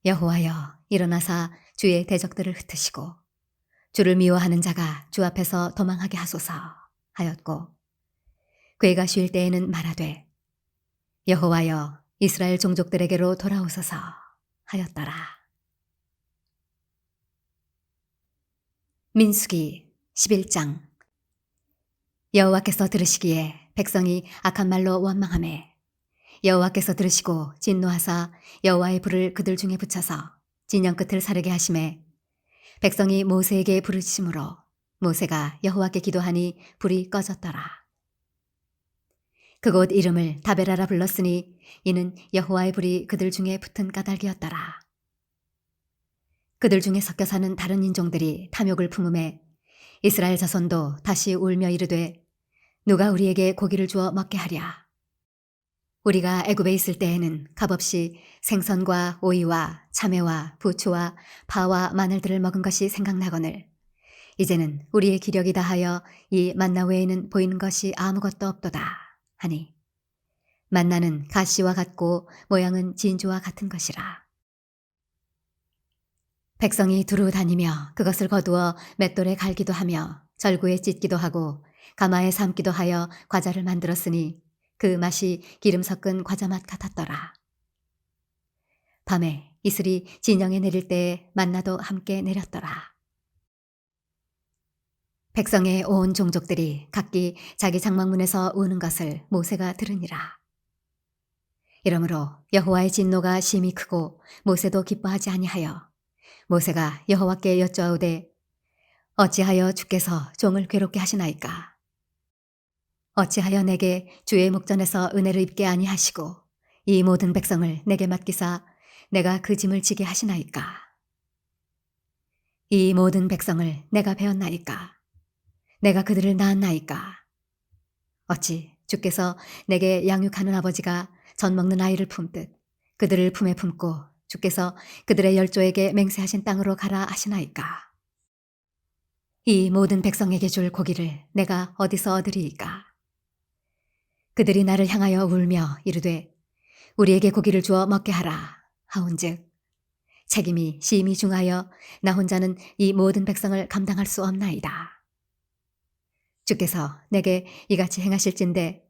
여호와여 일어나사 주의 대적들을 흩으시고 주를 미워하는 자가 주 앞에서 도망하게 하소서 하였고 궤가 쉴 때에는 말하되 여호와여 이스라엘 종족들에게로 돌아오소서 하였더라. 민수기 11장. 여호와께서 들으시기에 백성이 악한 말로 원망하매 여호와께서 들으시고 진노하사 여호와의 불을 그들 중에 붙여서 진영 끝을 사르게 하심에 백성이 모세에게 부르짖음으로 모세가 여호와께 기도하니 불이 꺼졌더라. 그곳 이름을 다베라라 불렀으니 이는 여호와의 불이 그들 중에 붙은 까닭이었더라. 그들 중에 섞여 사는 다른 인종들이 탐욕을 품음에 이스라엘 자손도 다시 울며 이르되 누가 우리에게 고기를 주어 먹게 하랴. 우리가 애굽에 있을 때에는 값없이 생선과 오이와 참외와 부추와 파와 마늘들을 먹은 것이 생각나거늘 이제는 우리의 기력이 다하여 이 만나 외에는 보이는 것이 아무것도 없도다 하니 만나는 가시와 같고 모양은 진주와 같은 것이라. 백성이 두루 다니며 그것을 거두어 맷돌에 갈기도 하며 절구에 찢기도 하고 가마에 삶기도 하여 과자를 만들었으니 그 맛이 기름 섞은 과자 맛 같았더라. 밤에 이슬이 진영에 내릴 때에 만나도 함께 내렸더라. 백성의 온 종족들이 각기 자기 장막문에서 우는 것을 모세가 들으니라. 이러므로 여호와의 진노가 심히 크고 모세도 기뻐하지 아니하여 모세가 여호와께 여쭈어오되 어찌하여 주께서 종을 괴롭게 하시나이까? 어찌하여 내게 주의 목전에서 은혜를 입게 아니하시고 이 모든 백성을 내게 맡기사 내가 그 짐을 지게 하시나이까? 이 모든 백성을 내가 배웠나이까? 내가 그들을 낳았나이까? 어찌 주께서 내게 양육하는 아버지가 젖 먹는 아이를 품듯 그들을 품에 품고 주께서 그들의 열조에게 맹세하신 땅으로 가라 하시나이까? 이 모든 백성에게 줄 고기를 내가 어디서 얻으리이까? 그들이 나를 향하여 울며 이르되 우리에게 고기를 주어 먹게 하라 하온즉 책임이 심히 중하여 나 혼자는 이 모든 백성을 감당할 수 없나이다. 주께서 내게 이같이 행하실진대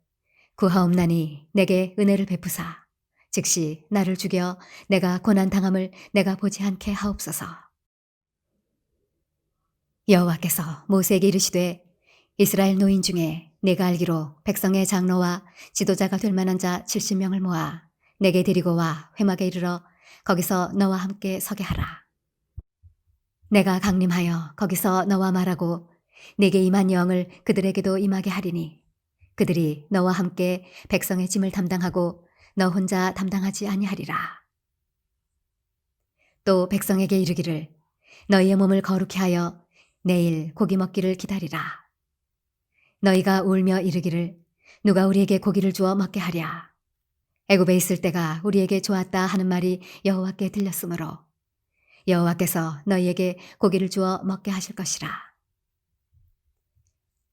구하옵나니 내게 은혜를 베푸사 즉시 나를 죽여 내가 고난당함을 내가 보지 않게 하옵소서. 여호와께서 모세에게 이르시되 이스라엘 노인 중에 내가 알기로 백성의 장로와 지도자가 될 만한 자 70명을 모아 내게 데리고 와 회막에 이르러 거기서 너와 함께 서게 하라. 내가 강림하여 거기서 너와 말하고 내게 임한 영을 그들에게도 임하게 하리니 그들이 너와 함께 백성의 짐을 담당하고 너 혼자 담당하지 아니하리라. 또 백성에게 이르기를 너희의 몸을 거룩히 하여 내일 고기 먹기를 기다리라. 너희가 울며 이르기를 누가 우리에게 고기를 주어 먹게 하랴. 애굽에 있을 때가 우리에게 좋았다 하는 말이 여호와께 들렸으므로 여호와께서 너희에게 고기를 주어 먹게 하실 것이라.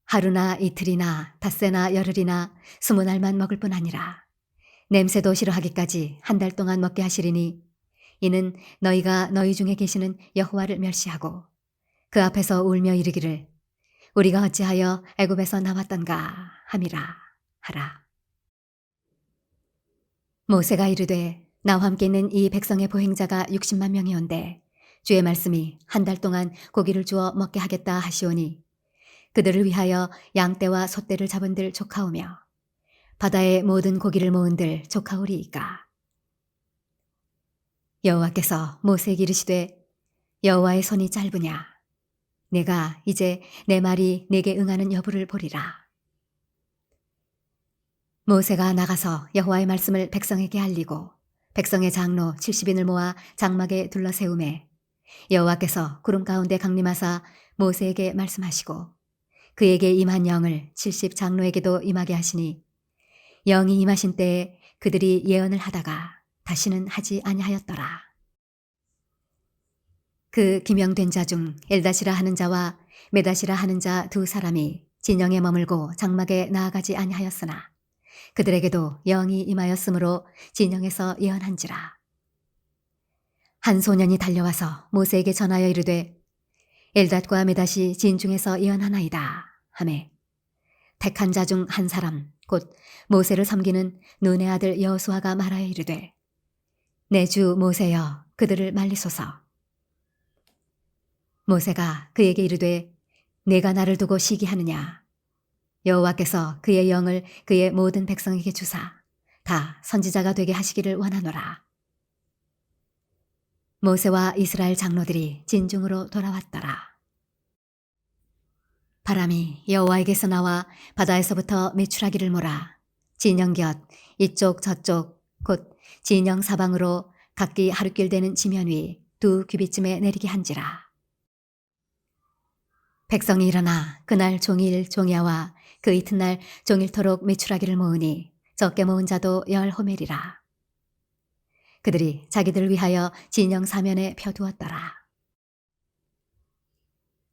하루나 이틀이나 닷새나 열흘이나 20날만 먹을 뿐 아니라 냄새도 싫어하기까지 한 달 동안 먹게 하시리니 이는 너희가 너희 중에 계시는 여호와를 멸시하고 그 앞에서 울며 이르기를 우리가 어찌하여 애굽에서 나왔던가 함이라 하라. 모세가 이르되 나와 함께 있는 이 백성의 보행자가 60만 명이온데 주의 말씀이 한 달 동안 고기를 주어 먹게 하겠다 하시오니 그들을 위하여 양떼와 소떼를 잡은들 조카오며 바다의 모든 고기를 모은들 조카오리이까. 여호와께서 모세에게 이르시되 여호와의 손이 짧으냐 내가 이제 내 말이 내게 응하는 여부를 보리라. 모세가 나가서 여호와의 말씀을 백성에게 알리고 백성의 장로 70인을 모아 장막에 둘러세우매 여호와께서 구름 가운데 강림하사 모세에게 말씀하시고 그에게 임한 영을 70 장로에게도 임하게 하시니 영이 임하신 때에 그들이 예언을 하다가 다시는 하지 아니하였더라. 그 기명된 자 중 엘다시라 하는 자와 메다시라 하는 자 두 사람이 진영에 머물고 장막에 나아가지 아니하였으나 그들에게도 영이 임하였으므로 진영에서 예언한지라. 한 소년이 달려와서 모세에게 전하여 이르되 엘닷과 메닷이 진중에서 예언하나이다 하매 택한 자 중 한 사람 곧 모세를 섬기는 눈의 아들 여호수아가 말하여 이르되 내 주 모세여 그들을 말리소서. 모세가 그에게 이르되 내가 나를 두고 시기하느냐 여호와께서 그의 영을 그의 모든 백성에게 주사 다 선지자가 되게 하시기를 원하노라. 모세와 이스라엘 장로들이 진중으로 돌아왔더라. 바람이 여호와에게서 나와 바다에서부터 메추라기를 몰아 진영 곁 이쪽 저쪽 곧 진영 사방으로 각기 하루길 되는 지면 위 2규빗쯤에 내리게 한지라. 백성이 일어나 그날 종일 종야와 그 이튿날 종일토록 메추라기를 모으니 적게 모은 자도 10호멜이라. 그들이 자기들 위하여 진영 사면에 펴두었더라.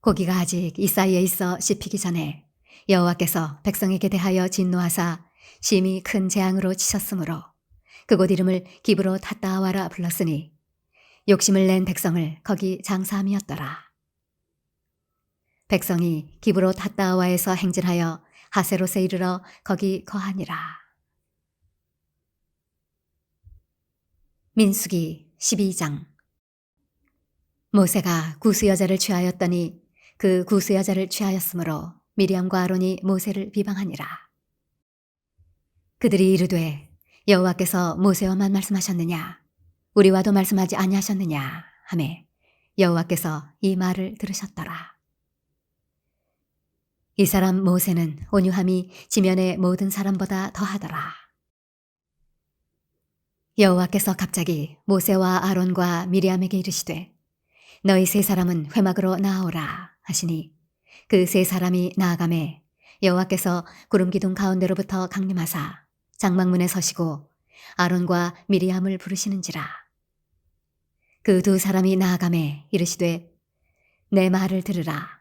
고기가 아직 이 사이에 있어 씹히기 전에 여호와께서 백성에게 대하여 진노하사 심히 큰 재앙으로 치셨으므로 그곳 이름을 기브로 탓다와라 불렀으니 욕심을 낸 백성을 거기 장사함이었더라. 백성이 기브로 탓다와에서 행진하여 하세롯에 이르러 거기 거하니라. 민수기 12장. 모세가 구스 여자를 취하였더니 그 구스 여자를 취하였으므로 미리암과 아론이 모세를 비방하니라. 그들이 이르되 여호와께서 모세와만 말씀하셨느냐 우리와도 말씀하지 아니하셨느냐 하매 여호와께서 이 말을 들으셨더라. 이 사람 모세는 온유함이 지면의 모든 사람보다 더하더라. 여호와께서 갑자기 모세와 아론과 미리암에게 이르시되 너희 세 사람은 회막으로 나아오라 하시니 그 세 사람이 나아가매 여호와께서 구름 기둥 가운데로부터 강림하사 장막문에 서시고 아론과 미리암을 부르시는지라. 그 두 사람이 나아가매 이르시되 내 말을 들으라.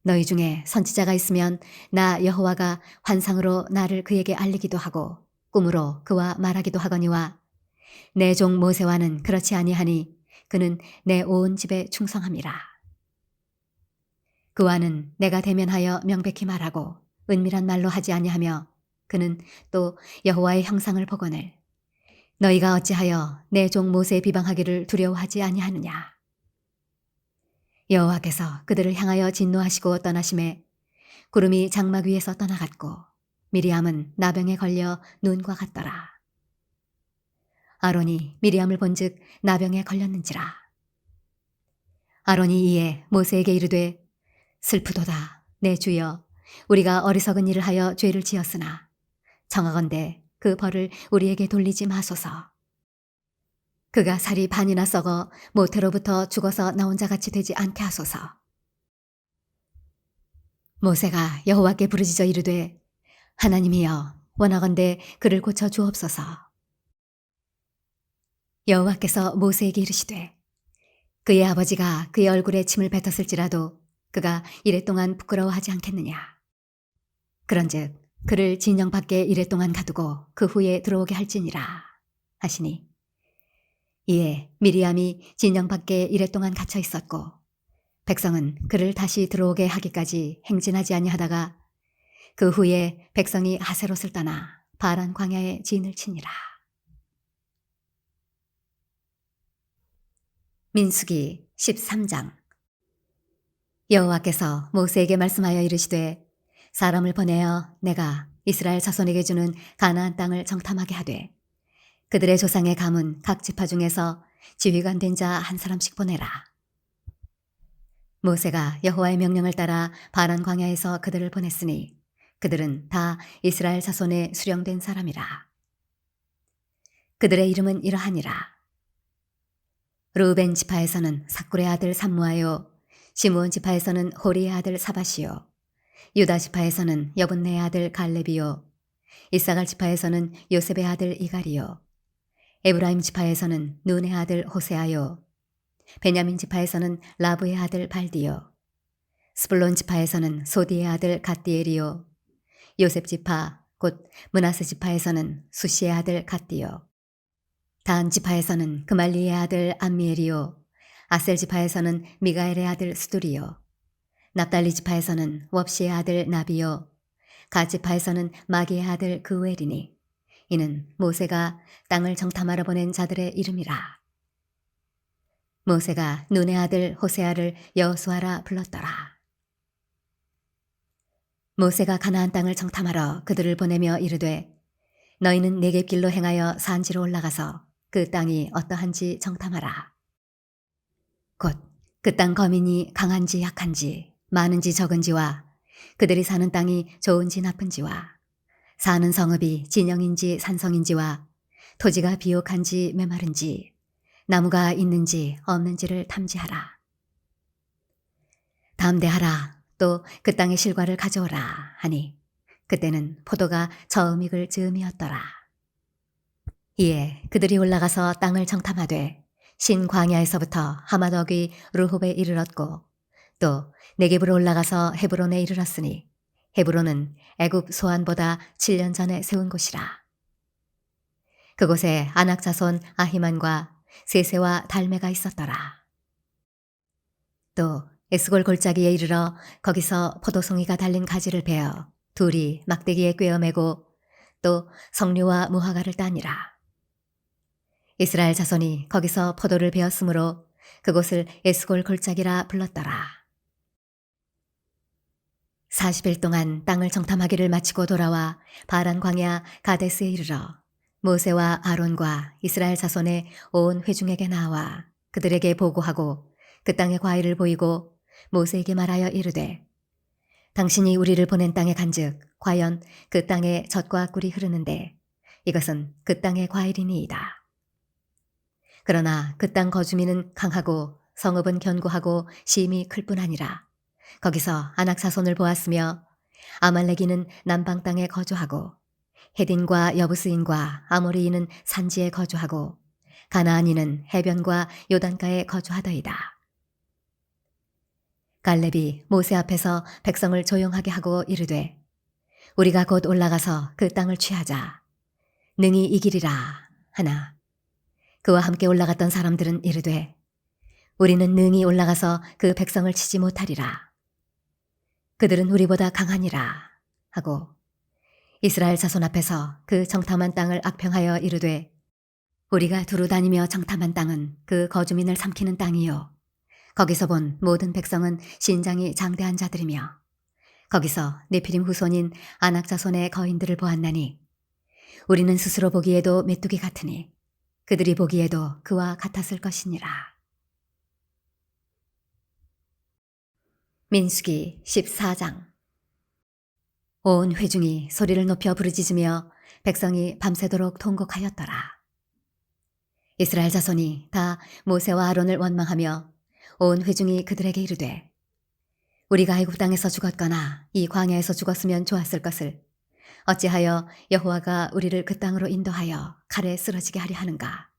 너희 중에 선지자가 있으면 나 여호와가 환상으로 나를 그에게 알리기도 하고 꿈으로 그와 말하기도 하거니와 내 종 모세와는 그렇지 아니하니 그는 내 온 집에 충성함이라. 그와는 내가 대면하여 명백히 말하고 은밀한 말로 하지 아니하며 그는 또 여호와의 형상을 보거늘 너희가 어찌하여 내 종 모세의 비방하기를 두려워하지 아니하느냐. 여호와께서 그들을 향하여 진노하시고 떠나심에 구름이 장막 위에서 떠나갔고 미리암은 나병에 걸려 눈과 같더라. 아론이 미리암을 본즉 나병에 걸렸는지라. 아론이 이에 모세에게 이르되 슬프도다 내 주여 우리가 어리석은 일을 하여 죄를 지었으나 청하건대 그 벌을 우리에게 돌리지 마소서. 그가 살이 반이나 썩어 모태로부터 죽어서 나온 자같이 되지 않게 하소서. 모세가 여호와께 부르짖어 이르되 하나님이여 원하건대 그를 고쳐 주옵소서. 여호와께서 모세에게 이르시되 그의 아버지가 그의 얼굴에 침을 뱉었을지라도 그가 이랫동안 부끄러워하지 않겠느냐. 그런즉 그를 진영 밖에 이랫동안 가두고 그 후에 들어오게 할지니라 하시니 이에 미리암이 진영 밖에 이랫동안 갇혀 있었고 백성은 그를 다시 들어오게 하기까지 행진하지 아니하다가 그 후에 백성이 하세롯을 떠나 바란 광야에 진을 치니라. 민수기 13장. 여호와께서 모세에게 말씀하여 이르시되 사람을 보내어 내가 이스라엘 자손에게 주는 가나안 땅을 정탐하게 하되 그들의 조상의 가문 각 지파 중에서 지휘관 된 자 한 사람씩 보내라. 모세가 여호와의 명령을 따라 바란 광야에서 그들을 보냈으니 그들은 다 이스라엘 자손의 수령된 사람이라. 그들의 이름은 이러하니라. 루벤 지파에서는 삭굴의 아들 삼무아요. 시므온 지파에서는 호리의 아들 사바시요. 유다 지파에서는 여분네의 아들 갈렙이요. 이사갈 지파에서는 요셉의 아들 이갈이요. 에브라임 지파에서는 눈의 아들 호세아요. 베냐민 지파에서는 라브의 아들 발디요. 스불론 지파에서는 소디의 아들 갓디엘이요. 요셉 지파 곧 므낫세 지파에서는 수시의 아들 갓디요. 단 지파에서는 그말리의 아들 암미엘이요. 아셀 지파에서는 미가엘의 아들 스두리요. 납달리 지파에서는 웁시의 아들 나비요. 갓 지파에서는 마기의 아들 그우엘이니 이는 모세가 땅을 정탐하러 보낸 자들의 이름이라. 모세가 눈의 아들 호세아를 여호수아라 불렀더라. 모세가 가나안 땅을 정탐하러 그들을 보내며 이르되 너희는 네겝 길로 행하여 산지로 올라가서 그 땅이 어떠한지 정탐하라. 곧 그 땅 거민이 강한지 약한지, 많은지 적은지와 그들이 사는 땅이 좋은지 나쁜지와 사는 성읍이 진영인지 산성인지와 토지가 비옥한지 메마른지 나무가 있는지 없는지를 탐지하라. 담대하라. 또 그 땅의 실과를 가져오라 하니 그때는 포도가 저음익을 즈음이었더라. 이에 그들이 올라가서 땅을 정탐하되 신 광야에서부터 하마덕이 르홉에 이르렀고 또 네겝으로 올라가서 헤브론에 이르렀으니 헤브론은 애굽 소안보다 7년 전에 세운 곳이라. 그곳에 아낙 자손 아히만과 세세와 달메가 있었더라. 또 에스골 골짜기에 이르러 거기서 포도송이가 달린 가지를 베어 둘이 막대기에 꿰어매고 또 석류와 무화과를 따니라. 이스라엘 자손이 거기서 포도를 베었으므로 그곳을 에스골 골짜기라 불렀더라. 40일 동안 땅을 정탐하기를 마치고 돌아와 바란 광야 가데스에 이르러 모세와 아론과 이스라엘 자손의 온 회중에게 나와 그들에게 보고하고 그 땅의 과일을 보이고 모세에게 말하여 이르되 당신이 우리를 보낸 땅에 간즉 과연 그 땅에 젖과 꿀이 흐르는데 이것은 그 땅의 과일이니이다. 그러나 그 땅 거주민은 강하고 성읍은 견고하고 심이 클 뿐 아니라 거기서 아낙 자손을 보았으며 아말렉이는 남방 땅에 거주하고 헤딘과 여부스인과 아모리인은 산지에 거주하고 가나안인은 해변과 요단가에 거주하더이다. 갈렙이 모세 앞에서 백성을 조용하게 하고 이르되 우리가 곧 올라가서 그 땅을 취하자. 능히 이기리라 하나 그와 함께 올라갔던 사람들은 이르되 우리는 능히 올라가서 그 백성을 치지 못하리라. 그들은 우리보다 강하니라 하고 이스라엘 자손 앞에서 그 정탐한 땅을 악평하여 이르되 우리가 두루 다니며 정탐한 땅은 그 거주민을 삼키는 땅이요 거기서 본 모든 백성은 신장이 장대한 자들이며 거기서 네피림 후손인 아낙 자손의 거인들을 보았나니 우리는 스스로 보기에도 메뚜기 같으니 그들이 보기에도 그와 같았을 것이니라. 민수기 14장. 온 회중이 소리를 높여 부르짖으며 백성이 밤새도록 통곡하였더라. 이스라엘 자손이 다 모세와 아론을 원망하며 온 회중이 그들에게 이르되 우리가 애굽 땅에서 죽었거나 이 광야에서 죽었으면 좋았을 것을 어찌하여 여호와가 우리를 그 땅으로 인도하여 칼에 쓰러지게 하려 하는가.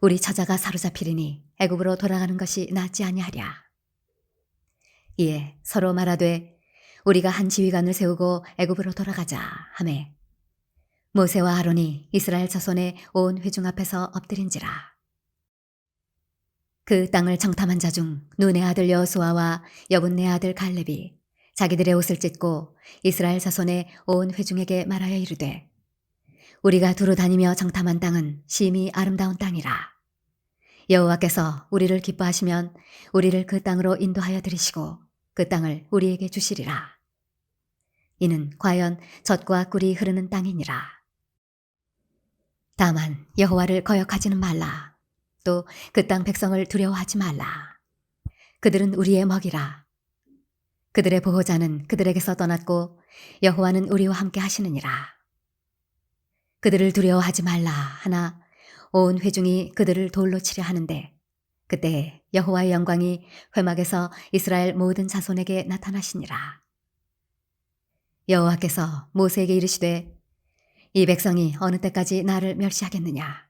우리 처자가 사로잡히리니 애굽으로 돌아가는 것이 낫지 아니하랴. 이에 서로 말하되 우리가 한 지휘관을 세우고 애굽으로 돌아가자 하매 모세와 아론이 이스라엘 자손의 온 회중 앞에서 엎드린지라. 그 땅을 정탐한 자 중 눈의 아들 여호수아와 여분네 아들 갈렙이 자기들의 옷을 찢고 이스라엘 자손의 온 회중에게 말하여 이르되 우리가 두루 다니며 정탐한 땅은 심히 아름다운 땅이라. 여호와께서 우리를 기뻐하시면 우리를 그 땅으로 인도하여 들이시고 그 땅을 우리에게 주시리라. 이는 과연 젖과 꿀이 흐르는 땅이니라. 다만 여호와를 거역하지는 말라. 또 그 땅 백성을 두려워하지 말라. 그들은 우리의 먹이라. 그들의 보호자는 그들에게서 떠났고 여호와는 우리와 함께 하시느니라. 그들을 두려워하지 말라 하나 온 회중이 그들을 돌로 치려 하는데 그때 여호와의 영광이 회막에서 이스라엘 모든 자손에게 나타나시니라. 여호와께서 모세에게 이르시되 이 백성이 어느 때까지 나를 멸시하겠느냐.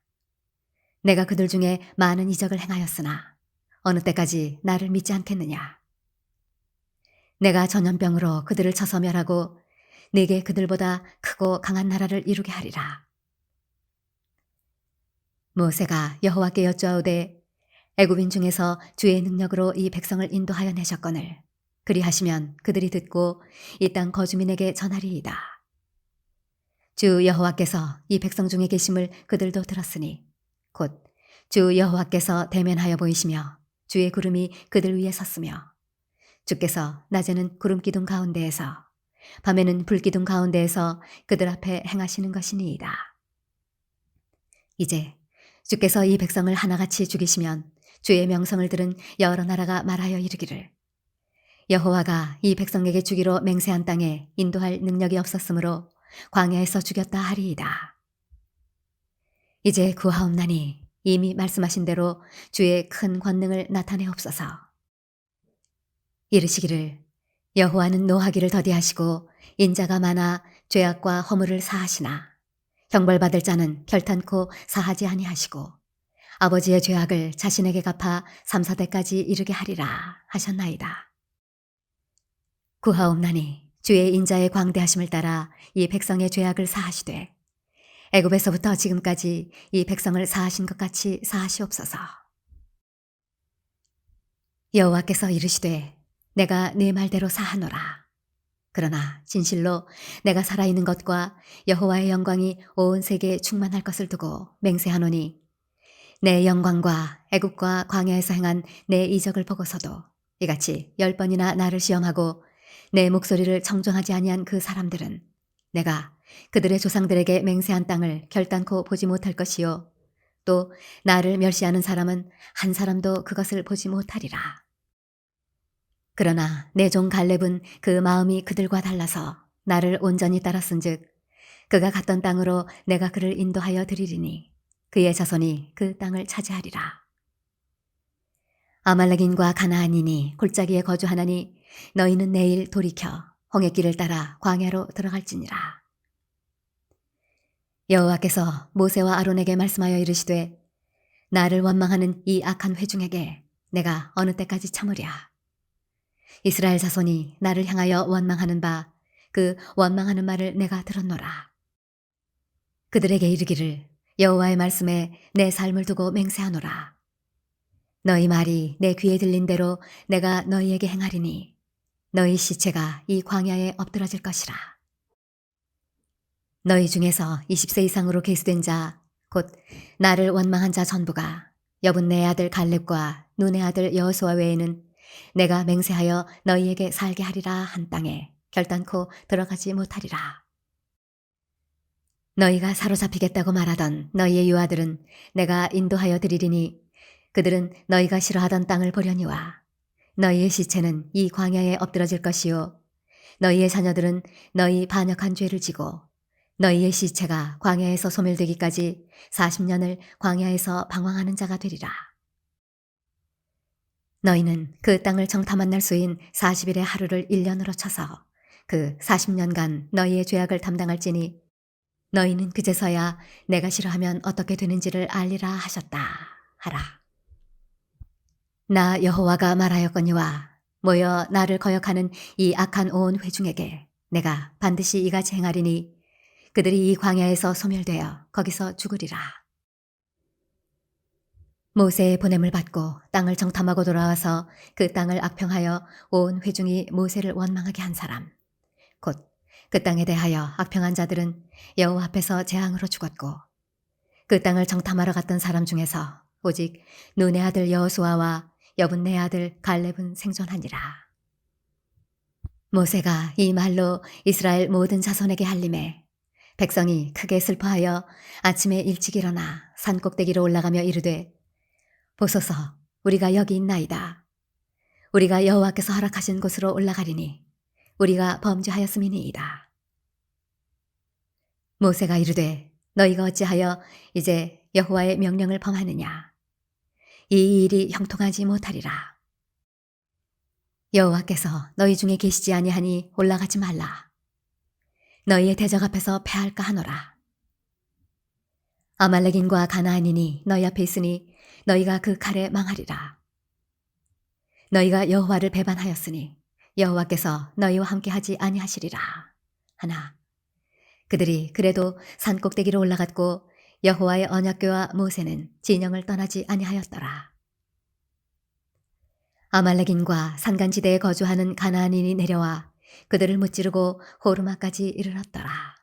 내가 그들 중에 많은 이적을 행하였으나 어느 때까지 나를 믿지 않겠느냐. 내가 전염병으로 그들을 쳐서 멸하고 내게 그들보다 크고 강한 나라를 이루게 하리라. 모세가 여호와께 여쭈어오되 애굽인 중에서 주의 능력으로 이 백성을 인도하여 내셨거늘 그리하시면 그들이 듣고 이 땅 거주민에게 전하리이다. 주 여호와께서 이 백성 중에 계심을 그들도 들었으니 곧 주 여호와께서 대면하여 보이시며 주의 구름이 그들 위에 섰으며 주께서 낮에는 구름 기둥 가운데에서 밤에는 불 기둥 가운데에서 그들 앞에 행하시는 것이니이다. 이제 주께서 이 백성을 하나같이 죽이시면 주의 명성을 들은 여러 나라가 말하여 이르기를 여호와가 이 백성에게 주기로 맹세한 땅에 인도할 능력이 없었으므로 광야에서 죽였다 하리이다. 이제 구하옵나니 이미 말씀하신 대로 주의 큰 권능을 나타내옵소서. 이르시기를 여호와는 노하기를 더디하시고 인자가 많아 죄악과 허물을 사하시나 형벌받을 자는 결탄코 사하지 아니하시고 아버지의 죄악을 자신에게 갚아 3, 4대까지 이르게 하리라 하셨나이다. 구하옵나니 주의 인자의 광대하심을 따라 이 백성의 죄악을 사하시되 애굽에서부터 지금까지 이 백성을 사하신 것 같이 사하시옵소서. 여호와께서 이르시되 내가 네 말대로 사하노라. 그러나 진실로 내가 살아있는 것과 여호와의 영광이 온 세계에 충만할 것을 두고 맹세하노니 내 영광과 애굽과 광야에서 행한 내 이적을 보고서도 이같이 10번이나 나를 시험하고 내 목소리를 청종하지 아니한 그 사람들은 내가 그들의 조상들에게 맹세한 땅을 결단코 보지 못할 것이요 또 나를 멸시하는 사람은 한 사람도 그것을 보지 못하리라. 그러나 내 종 갈렙은 그 마음이 그들과 달라서 나를 온전히 따랐은즉 그가 갔던 땅으로 내가 그를 인도하여 드리리니 그의 자손이 그 땅을 차지하리라. 아말렉인과 가나안인이 골짜기에 거주하나니 너희는 내일 돌이켜 홍해길을 따라 광야로 들어갈지니라. 여호와께서 모세와 아론에게 말씀하여 이르시되 나를 원망하는 이 악한 회중에게 내가 어느 때까지 참으랴. 이스라엘 자손이 나를 향하여 원망하는 바 그 원망하는 말을 내가 들었노라. 그들에게 이르기를 여호와의 말씀에 내 삶을 두고 맹세하노라. 너희 말이 내 귀에 들린 대로 내가 너희에게 행하리니 너희 시체가 이 광야에 엎드러질 것이라. 너희 중에서 20세 이상으로 계수된 자 곧 나를 원망한 자 전부가 여분네 아들 갈렙과 눈의 아들 여호수아 외에는 내가 맹세하여 너희에게 살게 하리라 한 땅에 결단코 들어가지 못하리라. 너희가 사로잡히겠다고 말하던 너희의 유아들은 내가 인도하여 드리리니 그들은 너희가 싫어하던 땅을 보려니와 너희의 시체는 이 광야에 엎드러질 것이요 너희의 자녀들은 너희 반역한 죄를 지고 너희의 시체가 광야에서 소멸되기까지 40년을 광야에서 방황하는 자가 되리라. 너희는 그 땅을 정탐한 날 수인 40일의 하루를 1년으로 쳐서 그 40년간 너희의 죄악을 담당할지니 너희는 그제서야 내가 싫어하면 어떻게 되는지를 알리라 하셨다 하라. 나 여호와가 말하였거니와 모여 나를 거역하는 이 악한 온 회중에게 내가 반드시 이같이 행하리니 그들이 이 광야에서 소멸되어 거기서 죽으리라. 모세의 보냄을 받고 땅을 정탐하고 돌아와서 그 땅을 악평하여 온 회중이 모세를 원망하게 한 사람 곧 그 땅에 대하여 악평한 자들은 여호와 앞에서 재앙으로 죽었고 그 땅을 정탐하러 갔던 사람 중에서 오직 눈의 아들 여호수아와 여분네 아들 갈렙은 생존하니라. 모세가 이 말로 이스라엘 모든 자손에게 알림해 백성이 크게 슬퍼하여 아침에 일찍 일어나 산 꼭대기로 올라가며 이르되 보소서 우리가 여기 있나이다. 우리가 여호와께서 허락하신 곳으로 올라가리니 우리가 범죄하였음이니이다. 모세가 이르되 너희가 어찌하여 이제 여호와의 명령을 범하느냐. 이 일이 형통하지 못하리라. 여호와께서 너희 중에 계시지 아니하니 올라가지 말라. 너희의 대적 앞에서 패할까 하노라. 아말렉인과 가나안인이 너희 앞에 있으니 너희가 그 칼에 망하리라. 너희가 여호와를 배반하였으니 여호와께서 너희와 함께하지 아니하시리라 하나 그들이 그래도 산 꼭대기로 올라갔고 여호와의 언약궤와 모세는 진영을 떠나지 아니하였더라. 아말렉인과 산간지대에 거주하는 가나안인이 내려와 그들을 무찌르고 호르마까지 이르렀더라.